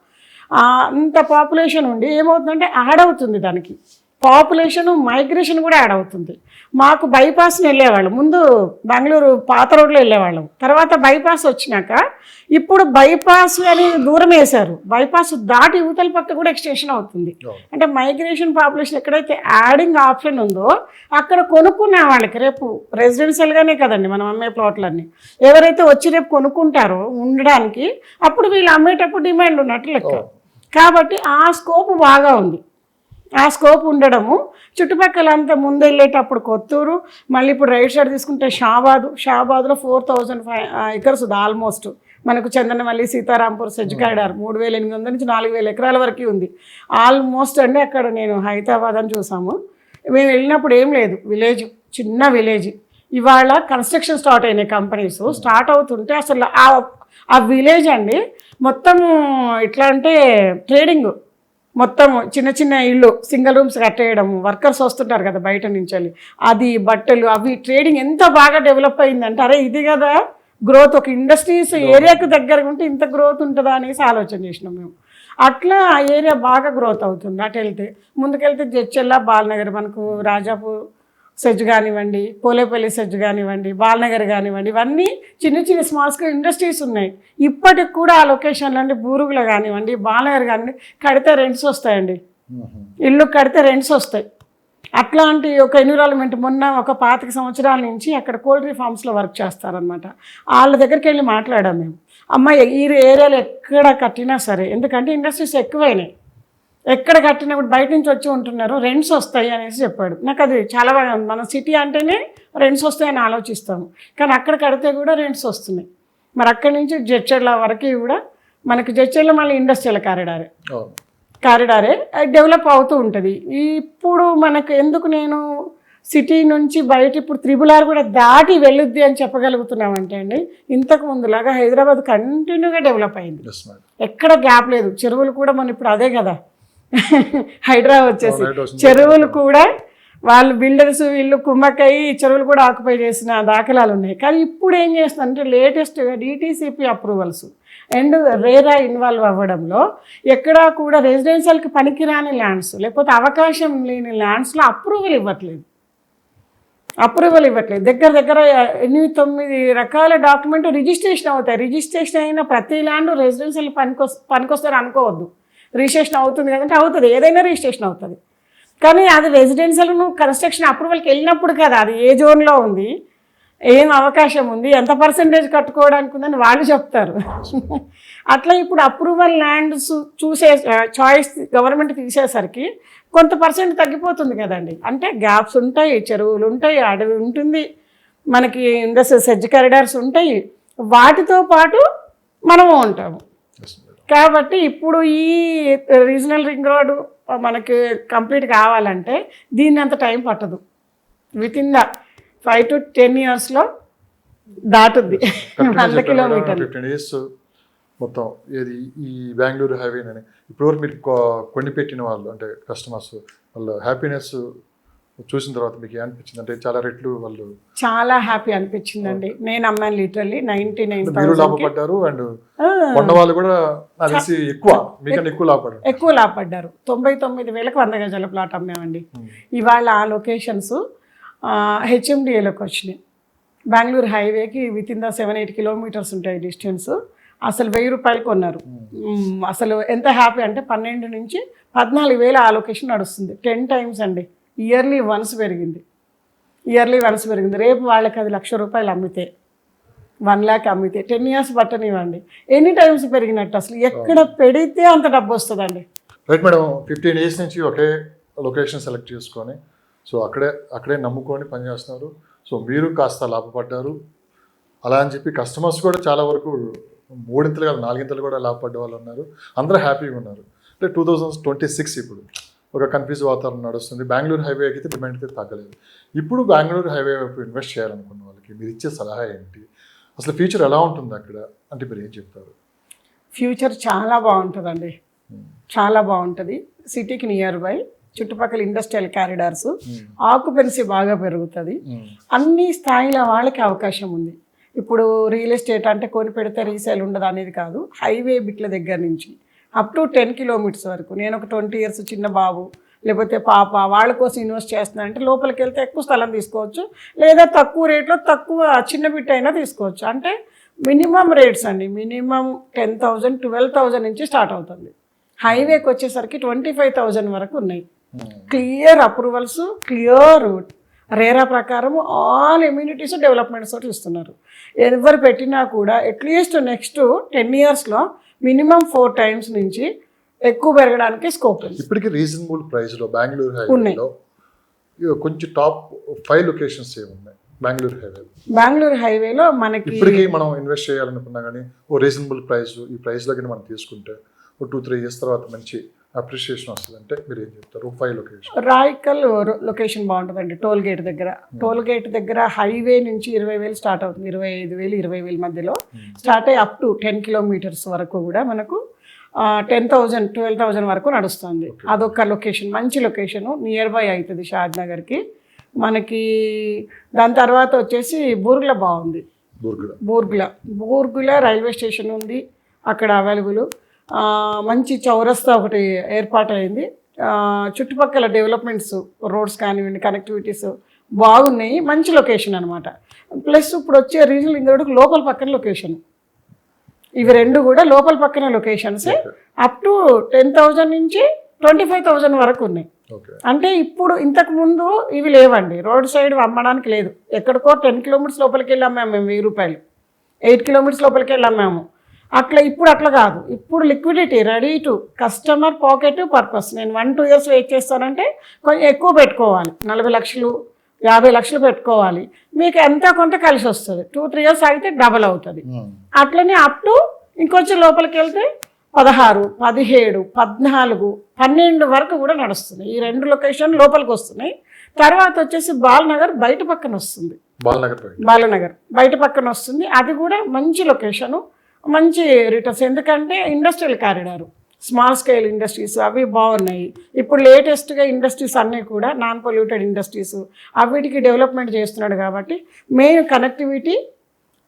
అంత పాపులేషన్ ఉండి ఏమవుతుందంటే యాడ్ అవుతుంది దానికి పాపులేషన్, మైగ్రేషన్ కూడా యాడ్ అవుతుంది. మాకు బైపాస్ని వెళ్ళేవాళ్ళం, ముందు బెంగళూరు పాత రోడ్లో వెళ్ళేవాళ్ళం. తర్వాత బైపాస్ వచ్చినాక ఇప్పుడు బైపాస్ అని దూరం వేశారు. బైపాస్ దాటి యువతల పక్క కూడా ఎక్స్టెన్షన్ అవుతుంది. అంటే మైగ్రేషన్ పాపులేషన్ ఎక్కడైతే యాడింగ్ ఆప్షన్ ఉందో అక్కడ కొనుక్కునే వాళ్ళకి రేపు రెసిడెన్షియల్గానే కదండి మనం అమ్మే ప్లాట్లన్నీ, ఎవరైతే వచ్చి రేపు కొనుక్కుంటారో ఉండడానికి అప్పుడు వీళ్ళు అమ్మేటప్పుడు డిమాండ్ ఉన్నట్టు లెక్క. కాబట్టి ఆ స్కోప్ బాగా ఉంది. ఆ స్కోప్ ఉండడము చుట్టుపక్కల అంతా ముందు వెళ్ళేటప్పుడు కొత్తూరు, మళ్ళీ ఇప్పుడు రైట్ సైడ్ తీసుకుంటే షాబాద్లో 4000 ఎకర్స్ ఉంది ఆల్మోస్ట్. మనకు చందనమల్లి, సీతారాంపూర్, సెజ్ కారిడార్ 3800 నుంచి 4000 ఎకరాల వరకు ఉంది ఆల్మోస్ట్ అండి. అక్కడ నేను హైదరాబాద్ అని చూసాము. మేము వెళ్ళినప్పుడు ఏం లేదు, చిన్న విలేజ్. ఇవాళ కన్స్ట్రక్షన్ స్టార్ట్ అయినాయి, కంపెనీస్ స్టార్ట్ అవుతుంటే అసలు ఆ విలేజ్ అండి మొత్తం ఎట్లా అంటే ట్రేడింగ్, మొత్తం చిన్న ఇల్లు సింగిల్ రూమ్స్ కట్టేయడం, వర్కర్స్ వస్తుంటారు కదా బయట నుంచి వెళ్ళి, అది బట్టలు అవి ట్రేడింగ్ ఎంత బాగా డెవలప్ అయిందంటే అరే ఇది కదా గ్రోత్. ఒక ఇండస్ట్రీస్ ఏరియాకు దగ్గరగా ఉంటే ఇంత గ్రోత్ ఉంటుందా అనేసి ఆలోచన చేసినాం మేము. అట్లా ఆ ఏరియా బాగా గ్రోత్ అవుతుంది. అటు వెళ్తే ముందుకెళ్తే జడ్చెల్ల, బాలనగర్, మనకు రాజాపూర్ సెజ్ కానివ్వండి, పోలేపల్లి సెజ్ కానివ్వండి, బాలనగర్ కానివ్వండి, ఇవన్నీ చిన్న స్మాల్ స్కేల్ ఇండస్ట్రీస్ ఉన్నాయి. ఇప్పటికి కూడా ఆ లొకేషన్లో అంటే బూరుగులు కానివ్వండి, బాలనగర్ కానివ్వండి కడితే రెంట్స్ వస్తాయండి, ఇల్లు కడితే రెంట్స్ వస్తాయి. అట్లాంటి ఒక ఎన్విరాన్మెంట్. మొన్న ఒక 25 సంవత్సరాల నుంచి అక్కడ పోల్ట్రీ ఫార్మ్స్లో వర్క్ చేస్తారనమాట. వాళ్ళ దగ్గరికి వెళ్ళి మాట్లాడాం మేము, అమ్మాయి ఈ ఏరియాలో ఎక్కడ కట్టినా సరే, ఎందుకంటే ఇండస్ట్రీస్ ఎక్కువైనాయి, ఎక్కడ కట్టినప్పుడు బయట నుంచి వచ్చి ఉంటున్నారు, రెంట్స్ వస్తాయి అనేసి చెప్పాడు. నాకు అది చాలా బాగా, మన సిటీ అంటేనే రెంట్స్ వస్తాయని ఆలోచిస్తాము, కానీ అక్కడ కడితే కూడా రెంట్స్ వస్తున్నాయి. మరి అక్కడి నుంచి జడ్చెర్ల వరకు కూడా మనకు జడ్చెర్ల మళ్ళీ ఇండస్ట్రియల్ కారిడారే డెవలప్ అవుతూ ఉంటుంది. ఇప్పుడు మనకు ఎందుకు నేను సిటీ నుంచి బయట ఇప్పుడు 3R కూడా దాటి వెళ్ళొద్ది అని చెప్పగలుగుతున్నామంటే అండి, ఇంతకు ముందులాగా హైదరాబాద్ కంటిన్యూగా డెవలప్ అయింది, ఎక్కడ గ్యాప్ లేదు. చెరువులు కూడా మనం ఇప్పుడు అదే కదా హైదరాబాద్ వచ్చేసి చెరువులు కూడా వాళ్ళు బిల్డర్స్ వీళ్ళు కుమ్మక్కయ్యి చెరువులు కూడా ఆక్యుపై చేసిన దాఖలాలు ఉన్నాయి. కానీ ఇప్పుడు ఏం చేస్తుందంటే లేటెస్ట్గా DTCP approvals and RERA involve అవ్వడంలో ఎక్కడా కూడా రెసిడెన్షియల్కి పనికిరాని ల్యాండ్స్ లేకపోతే అవకాశం లేని ల్యాండ్స్లో అప్రూవల్ ఇవ్వట్లేదు. దగ్గర 8-9 రకాల డాక్యుమెంట్ రిజిస్ట్రేషన్ అవుతాయి. రిజిస్ట్రేషన్ అయిన ప్రతి ల్యాండ్ రెసిడెన్షియల్ పనికొస్తారు అనుకోవద్దు. రిజిస్ట్రేషన్ అవుతుంది కదంటే అవుతుంది, ఏదైనా రిజిస్ట్రేషన్ అవుతుంది. కానీ అది రెసిడెన్షియల్ నువ్వు కన్స్ట్రక్షన్ అప్రూవల్కి వెళ్ళినప్పుడు కదా అది ఏ జోన్లో ఉంది, ఏం అవకాశం ఉంది, ఎంత పర్సెంటేజ్ కట్టుకోవడానికి ఉందని వాళ్ళు చెప్తారు. అట్లా ఇప్పుడు అప్రూవల్ ల్యాండ్స్ చూసే చాయిస్ గవర్నమెంట్ తీసేసరికి కొంత పర్సెంట్ తగ్గిపోతుంది కదండి. అంటే గ్యాప్స్ ఉంటాయి, చెరువులు ఉంటాయి, అడవి ఉంటుంది, మనకి ఇండస్ట్రియల్ సెడ్జ్ కారిడార్స్ ఉంటాయి, వాటితో పాటు మనము ఉంటాము. కాబట్టి ఇప్పుడు ఈ రీజనల్ రింగ్ రోడ్ మనకి కంప్లీట్ కావాలంటే దీన్ని అంత టైం పట్టదు. With in the 5 to 10 years దాటుద్ది 100 కిలోమీటర్లు. 15 years మొత్తం ఏది ఈ బెంగళూరు హైవేనని ఇప్పుడు మీరు కొన్ని పెట్టిన వాళ్ళు అంటే కస్టమర్స్ వాళ్ళ హ్యాపీనెస్ చూసిన తర్వాత మీకు ఏమనిపించింది? అంటే చాలా రెట్లు వాళ్ళు చాలా హ్యాపీ అనిపించిందండి. నేను అమ్మాను లిటరల్లీ 99,000. మీరు లాభపడ్డారు అండ్ కొన్న వాళ్ళు కూడా నాకు తెలిసి ఎక్కువ లాభపడ్డారు. 99,000కి 100 గజాల ప్లాట్ అమ్మామండి. ఇవాళ ఆ లొకేషన్స్ హెచ్ఎండిఏలోకి వచ్చినాయి. బెంగళూరు హైవేకి విత్ ఇన్ ద 7-8 కిలోమీటర్స్ ఉంటాయి డిస్టెన్స్. అసలు 1,000 రూపాయలు కొన్నారు. అసలు ఎంత హ్యాపీ అంటే 12 నుంచి 14,000 ఆ లొకేషన్ నడుస్తుంది. 10 times అండి. ఇయర్లీ వన్స్ పెరిగింది. రేపు వాళ్ళకి అది ₹1,00,000 అమ్మితే 1 lakh అమ్మితే 10 years పట్టనివ్వండి, ఎన్ని టైమ్స్ పెరిగినట్టు. అసలు ఎక్కడ పెడితే అంత డబ్బు వస్తుందండి. రైట్ మేడం, 15 years నుంచి ఒకే లొకేషన్ సెలెక్ట్ చేసుకొని సో అక్కడే నమ్ముకొని పనిచేస్తున్నారు. సో మీరు కాస్త లాభపడ్డారు. అలా అని చెప్పి కస్టమర్స్ కూడా చాలా వరకు 3 కాదు 4 కూడా లాభపడ్డ వాళ్ళు ఉన్నారు. అందరూ హ్యాపీగా ఉన్నారు. అంటే 2026 ఇప్పుడు ఒక కన్ఫ్యూజ్ వాతావరణం నడుస్తుంది. బెంగళూరు హైవే అయితే డిమాండ్ అయితే తగ్గలేదు. ఇప్పుడు బెంగళూరు హైవే వైపు ఇన్వెస్ట్ చేయాలనుకున్న వాళ్ళకి మీరు ఇచ్చే సలహా ఏంటి? అసలు ఫ్యూచర్ ఎలా ఉంటుంది అక్కడ అంటే మీరు ఏం చెప్తారు? ఫ్యూచర్ చాలా బాగుంటుందండి, చాలా బాగుంటుంది. సిటీకి నియర్ బై, చుట్టుపక్కల ఇండస్ట్రియల్ కారిడార్స్, ఆక్యుపెన్సీ బాగా పెరుగుతుంది. అన్ని స్థాయిల వాళ్ళకి అవకాశం ఉంది. ఇప్పుడు రియల్ ఎస్టేట్ అంటే కొని పెడితే రీసేల్ ఉండదు అనేది కాదు. హైవే బిట్ల దగ్గర నుంచి అప్ టు 10 kilometers వరకు. నేను ఒక 20 years చిన్న బాబు లేకపోతే పాప వాళ్ళ కోసం ఇన్వెస్ట్ చేస్తున్నానంటే లోపలికి వెళ్తే ఎక్కువ స్థలం తీసుకోవచ్చు, లేదా తక్కువ రేట్లో తక్కువ చిన్న బిట్ అయినా తీసుకోవచ్చు. అంటే మినిమం రేట్స్ అండి, మినిమం 10,000 12,000 నుంచి స్టార్ట్ అవుతుంది. హైవేకి వచ్చేసరికి 25,000 వరకు ఉన్నాయి. క్లియర్ అప్రూవల్స్, క్లియర్ రేరా ప్రకారం ఆల్ ఎమ్యూనిటీస్ డెవలప్మెంట్స్ తోటి ఇస్తున్నారు. ఎవరు పెట్టినా కూడా at least next 10 years minimum 4 times నుంచి ఎక్కువ పెరగడానికి స్కోప్ ఉంది. ఇప్పటికీ రీజనబుల్ ప్రైస్లో బెంగళూరు హైవేలో కొంచెం టాప్ 5 లొకేషన్స్ ఏమున్నాయి బెంగళూరు హైవేలో మనకి ఇప్పటికీ మనం ఇన్వెస్ట్ చేయాలనుకున్నా కానీ ఓ రీజనబుల్ ప్రైస్, ఈ ప్రైస్లో కానీ మనం తీసుకుంటే ఓ 2-3 years తర్వాత మంచి అప్రిషియేషన్ వస్తుంది అంటే మీరు ఏం చెప్తారు? 5 లొకేషన్. రాయికల్ లొకేషన్ బాగుంటుందండి. టోల్ గేట్ దగ్గర హైవే నుంచి 20,000 స్టార్ట్ అవుతుంది. 25,000 20,000 మధ్యలో స్టార్ట్ అయ్యి అప్ టు 10 kilometers వరకు కూడా మనకు 10,000 12,000 వరకు నడుస్తుంది. అదొక లొకేషన్, మంచి లొకేషను, నియర్ బై అవుతుంది షాద్నగర్కి మనకి. దాని తర్వాత వచ్చేసి బూర్గుల బాగుంది. బూర్గుల రైల్వే స్టేషన్ ఉంది అక్కడ అవైలబుల్. మంచి చౌరస్తా ఒకటి ఏర్పాటైంది. చుట్టుపక్కల డెవలప్మెంట్స్, రోడ్స్ కానివ్వండి, కనెక్టివిటీస్ బాగున్నాయి. మంచి లొకేషన్ అనమాట. ప్లస్ ఇప్పుడు వచ్చే రీజనల్ రింగ్ రోడ్కి లోపల పక్కన లొకేషన్. ఇవి రెండు కూడా లోపల పక్కన లొకేషన్స్. అప్ టు 10,000 నుంచి 25,000 వరకు ఉన్నాయి. అంటే ఇప్పుడు ఇంతకు ముందు ఇవి లేవండి, రోడ్ సైడ్ అమ్మడానికి లేదు. ఎక్కడికో 10 kilometers లోపలికి వెళ్ళి అమ్మాము మేము ₹1,000, 8 kilometers లోపలికి వెళ్ళి అమ్మాము. ఇప్పుడు అట్లా కాదు. ఇప్పుడు liquidity ready to customer pocket purpose. నేను 1-2 years వెయిట్ చేస్తానంటే కొంచెం ఎక్కువ పెట్టుకోవాలి, 40 లక్షలు 50 లక్షలు పెట్టుకోవాలి. మీకు ఎంత కొంత కలిసి వస్తుంది. 2-3 years అయితే డబల్ అవుతుంది. అట్లనే అప్ టు ఇంకొంచెం లోపలికి వెళ్తే 16, 17, 14, 12 వరకు కూడా నడుస్తుంది. ఈ 2 లొకేషన్ లోపలికి వస్తున్నాయి. తర్వాత వచ్చేసి బాలనగర్ బయట పక్కన వస్తుంది. బాలనగర్ బయట పక్కన వస్తుంది. అది కూడా మంచి లొకేషను, మంచి రిటర్న్స్. ఎందుకంటే industrial corridor, small scale industries అవి బాగున్నాయి. ఇప్పుడు లేటెస్ట్గా ఇండస్ట్రీస్ అన్నీ కూడా నాన్ పొల్యూటెడ్ ఇండస్ట్రీస్ అవిటికి డెవలప్మెంట్ చేస్తున్నాడు. కాబట్టి మెయిన్ కనెక్టివిటీ,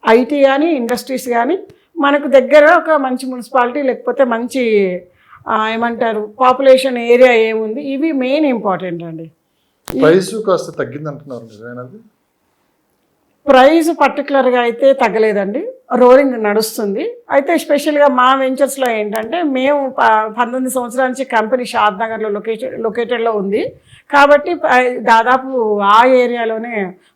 ఐటీ కానీ ఇండస్ట్రీస్ కానీ, మనకు దగ్గర ఒక మంచి మున్సిపాలిటీ లేకపోతే మంచి ఏమంటారు పాపులేషన్ ఏరియా ఏముంది, ఇవి మెయిన్ ఇంపార్టెంట్ అండి. ప్రైస్ కాస్త తగ్గింది అంటున్నారు, నిజమేనా? ప్రైస్ పర్టికులర్గా అయితే తగ్గలేదండి. రోలింగ్ నడుస్తుంది. అయితే స్పెషల్గా మా వెంచర్స్లో ఏంటంటే మేము 19 సంవత్సరాల నుంచి కంపెనీ షాద్ నగర్లో లొకేటెడ్లో ఉంది కాబట్టి దాదాపు ఆ ఏరియాలోనే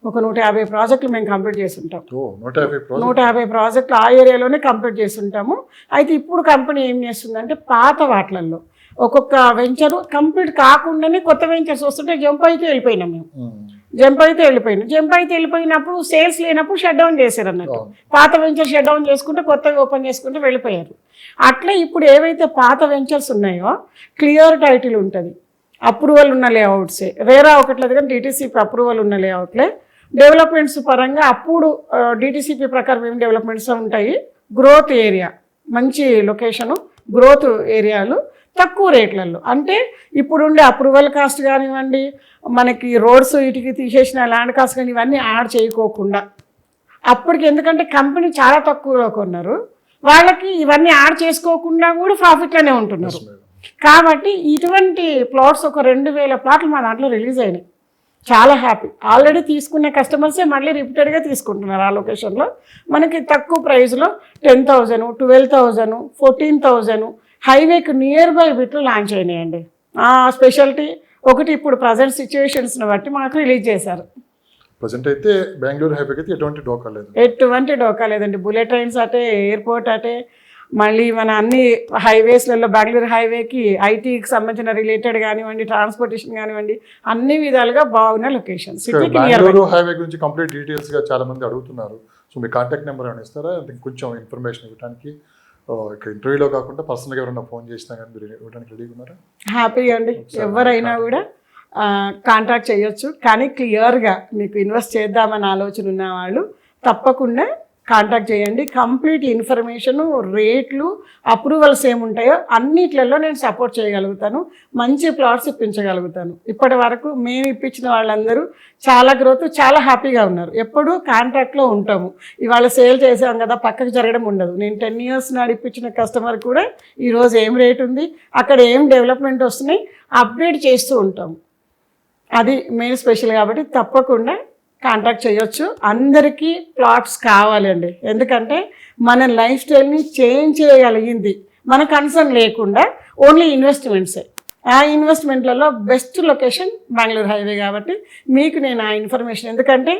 ఒక 150 ప్రాజెక్టులు మేము కంప్లీట్ చేసి ఉంటాం. 150 ప్రాజెక్టులు ఆ ఏరియాలోనే కంప్లీట్ చేసి ఉంటాము. అయితే ఇప్పుడు కంపెనీ ఏం చేస్తుందంటే పాత వాటిలలో ఒక్కొక్క వెంచరు కంప్లీట్ కాకుండానే కొత్త వెంచర్స్ వస్తుంటే జంప్ అయితే వెళ్ళిపోయినాం మేము. జంప్ అయితే వెళ్ళిపోయినప్పుడు సేల్స్ లేనప్పుడు షట్ డౌన్ చేశారు అన్నట్టు. పాత వెంచర్ షట్ డౌన్ చేసుకుంటే కొత్తగా ఓపెన్ చేసుకుంటే వెళ్ళిపోయారు. అట్లా ఇప్పుడు ఏవైతే పాత వెంచర్స్ ఉన్నాయో క్లియర్ టైటిల్ ఉంటుంది, అప్రూవల్ ఉన్న లేఅవుట్సే, వేరే ఒకట్లేదు కానీ డిటిసిపి అప్రూవల్ ఉన్న లేఅవుట్లే. డెవలప్మెంట్స్ పరంగా అప్పుడు డిటిసిపి ప్రకారం ఏం డెవలప్మెంట్స్ ఉంటాయి, గ్రోత్ ఏరియా, మంచి లొకేషను, గ్రోత్ ఏరియాలు, తక్కువ రేట్లలో. అంటే ఇప్పుడుండే అప్రూవల్ కాస్ట్ కానివ్వండి, మనకి రోడ్స్ వీటికి తీసేసిన ల్యాండ్ కాస్ట్ కానీ ఇవన్నీ యాడ్ చేయకోకుండా అప్పటికి, ఎందుకంటే కంపెనీ చాలా తక్కువలో కొన్నారు, వాళ్ళకి ఇవన్నీ యాడ్ చేసుకోకుండా కూడా ప్రాఫిట్లోనే ఉంటున్నారు. కాబట్టి ఇటువంటి ప్లాట్స్ ఒక 2000 ప్లాట్లు మా దాంట్లో రిలీజ్ అయినాయి. చాలా హ్యాపీ. ఆల్రెడీ తీసుకునే కస్టమర్సే మళ్ళీ రిపీటెడ్గా తీసుకుంటున్నారు ఆ లొకేషన్లో. మనకి తక్కువ ప్రైస్లో 10,000, 12,000, 14,000 హైవేకి నియర్ బై బిట్లు లాంచ్ అయినాయండి. స్పెషాలిటీ ఒకటి ఇప్పుడు ప్రజెంట్ సిచ్యువేషన్స్ని బట్టి మాకు రిలీజ్ చేశారు. ప్రజెంట్ అయితే బెంగళూరు హైవేకి అయితే ఎటువంటి డోకా లేదండి. బుల్లెట్ ట్రైన్స్ అటే, ఎయిర్పోర్ట్ అటే, మళ్ళీ మన అన్ని హైవేస్లలో బెంగళూరు హైవేకి ఐటీకి సంబంధించిన రిలేటెడ్ కానివ్వండి, ట్రాన్స్పోర్టేషన్ కానివ్వండి, అన్ని విధాలుగా బాగున్న లొకేషన్. బెంగళూరు హైవే గురించి కంప్లీట్ డీటెయిల్స్గా చాలా మంది అడుగుతున్నారు. సో మీ కాంటాక్ట్ నెంబర్ ఏమైనా ఇస్తారా, కొంచెం ఇన్ఫర్మేషన్ ఇవ్వడానికి? ఇంటర్వ్యూలో కాకుండా పర్సనల్గా ఎవరైనా ఫోన్ చేసినా కానీ మీరు ఇవ్వడానికి రెడీగా ఉన్నారా? హ్యాపీగా అండి, ఎవరైనా కూడా కాంటాక్ట్ చేయొచ్చు. కానీ క్లియర్గా మీకు ఇన్వెస్ట్ చేద్దామని ఆలోచన ఉన్న వాళ్ళు తప్పకుండా కాంటాక్ట్ చేయండి. కంప్లీట్ ఇన్ఫర్మేషను, రేట్లు, అప్రూవల్స్ ఏముంటాయో అన్నిట్లలో నేను సపోర్ట్ చేయగలుగుతాను, మంచి ప్లాట్స్ ఇప్పించగలుగుతాను. ఇప్పటి వరకు మేము ఇప్పించిన వాళ్ళందరూ చాలా గ్రోత్, చాలా హ్యాపీగా ఉన్నారు. ఎప్పుడూ కాంట్రాక్ట్లో ఉంటాము. ఇవాళ సేల్ చేసాం కదా పక్కకు జరగడం ఉండదు. నేను 10 years నాడు ఇప్పించిన కస్టమర్ కూడా ఈరోజు ఏం రేట్ ఉంది, అక్కడ ఏం డెవలప్మెంట్ వస్తున్నాయి అప్డేట్ చేస్తూ ఉంటాము. అది మెయిన్ స్పెషల్ కాబట్టి తప్పకుండా కాంటాక్ట్ చేయొచ్చు. అందరికీ ప్లాట్స్ కావాలండి, ఎందుకంటే మన లైఫ్ స్టైల్ని చేంజ్ చేయగలిగింది మన కన్సర్న్ లేకుండా ఓన్లీ ఇన్వెస్ట్మెంట్సే. ఆ ఇన్వెస్ట్మెంట్లలో బెస్ట్ లొకేషన్ బెంగళూరు హైవే కాబట్టి మీకు నేను ఆ ఇన్ఫర్మేషన్, ఎందుకంటే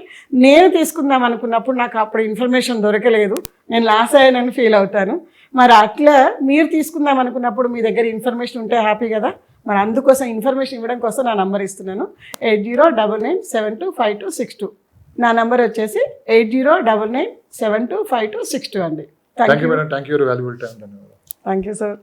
నేను తీసుకుందాం అనుకున్నప్పుడు నాకు అప్పుడు ఇన్ఫర్మేషన్ దొరకలేదు, నేను లాస్ అయ్యానని ఫీల్ అవుతాను. మరి అట్లా మీరు తీసుకుందాం అనుకున్నప్పుడు మీ దగ్గర ఇన్ఫర్మేషన్ ఉంటే హ్యాపీ కదా. మరి అందుకోసం ఇన్ఫర్మేషన్ ఇవ్వడం కోసం నా నంబర్ ఇస్తున్నాను, 8099725262. నా నంబర్ వచ్చేసి 8099725262 అండి. Thank you sir.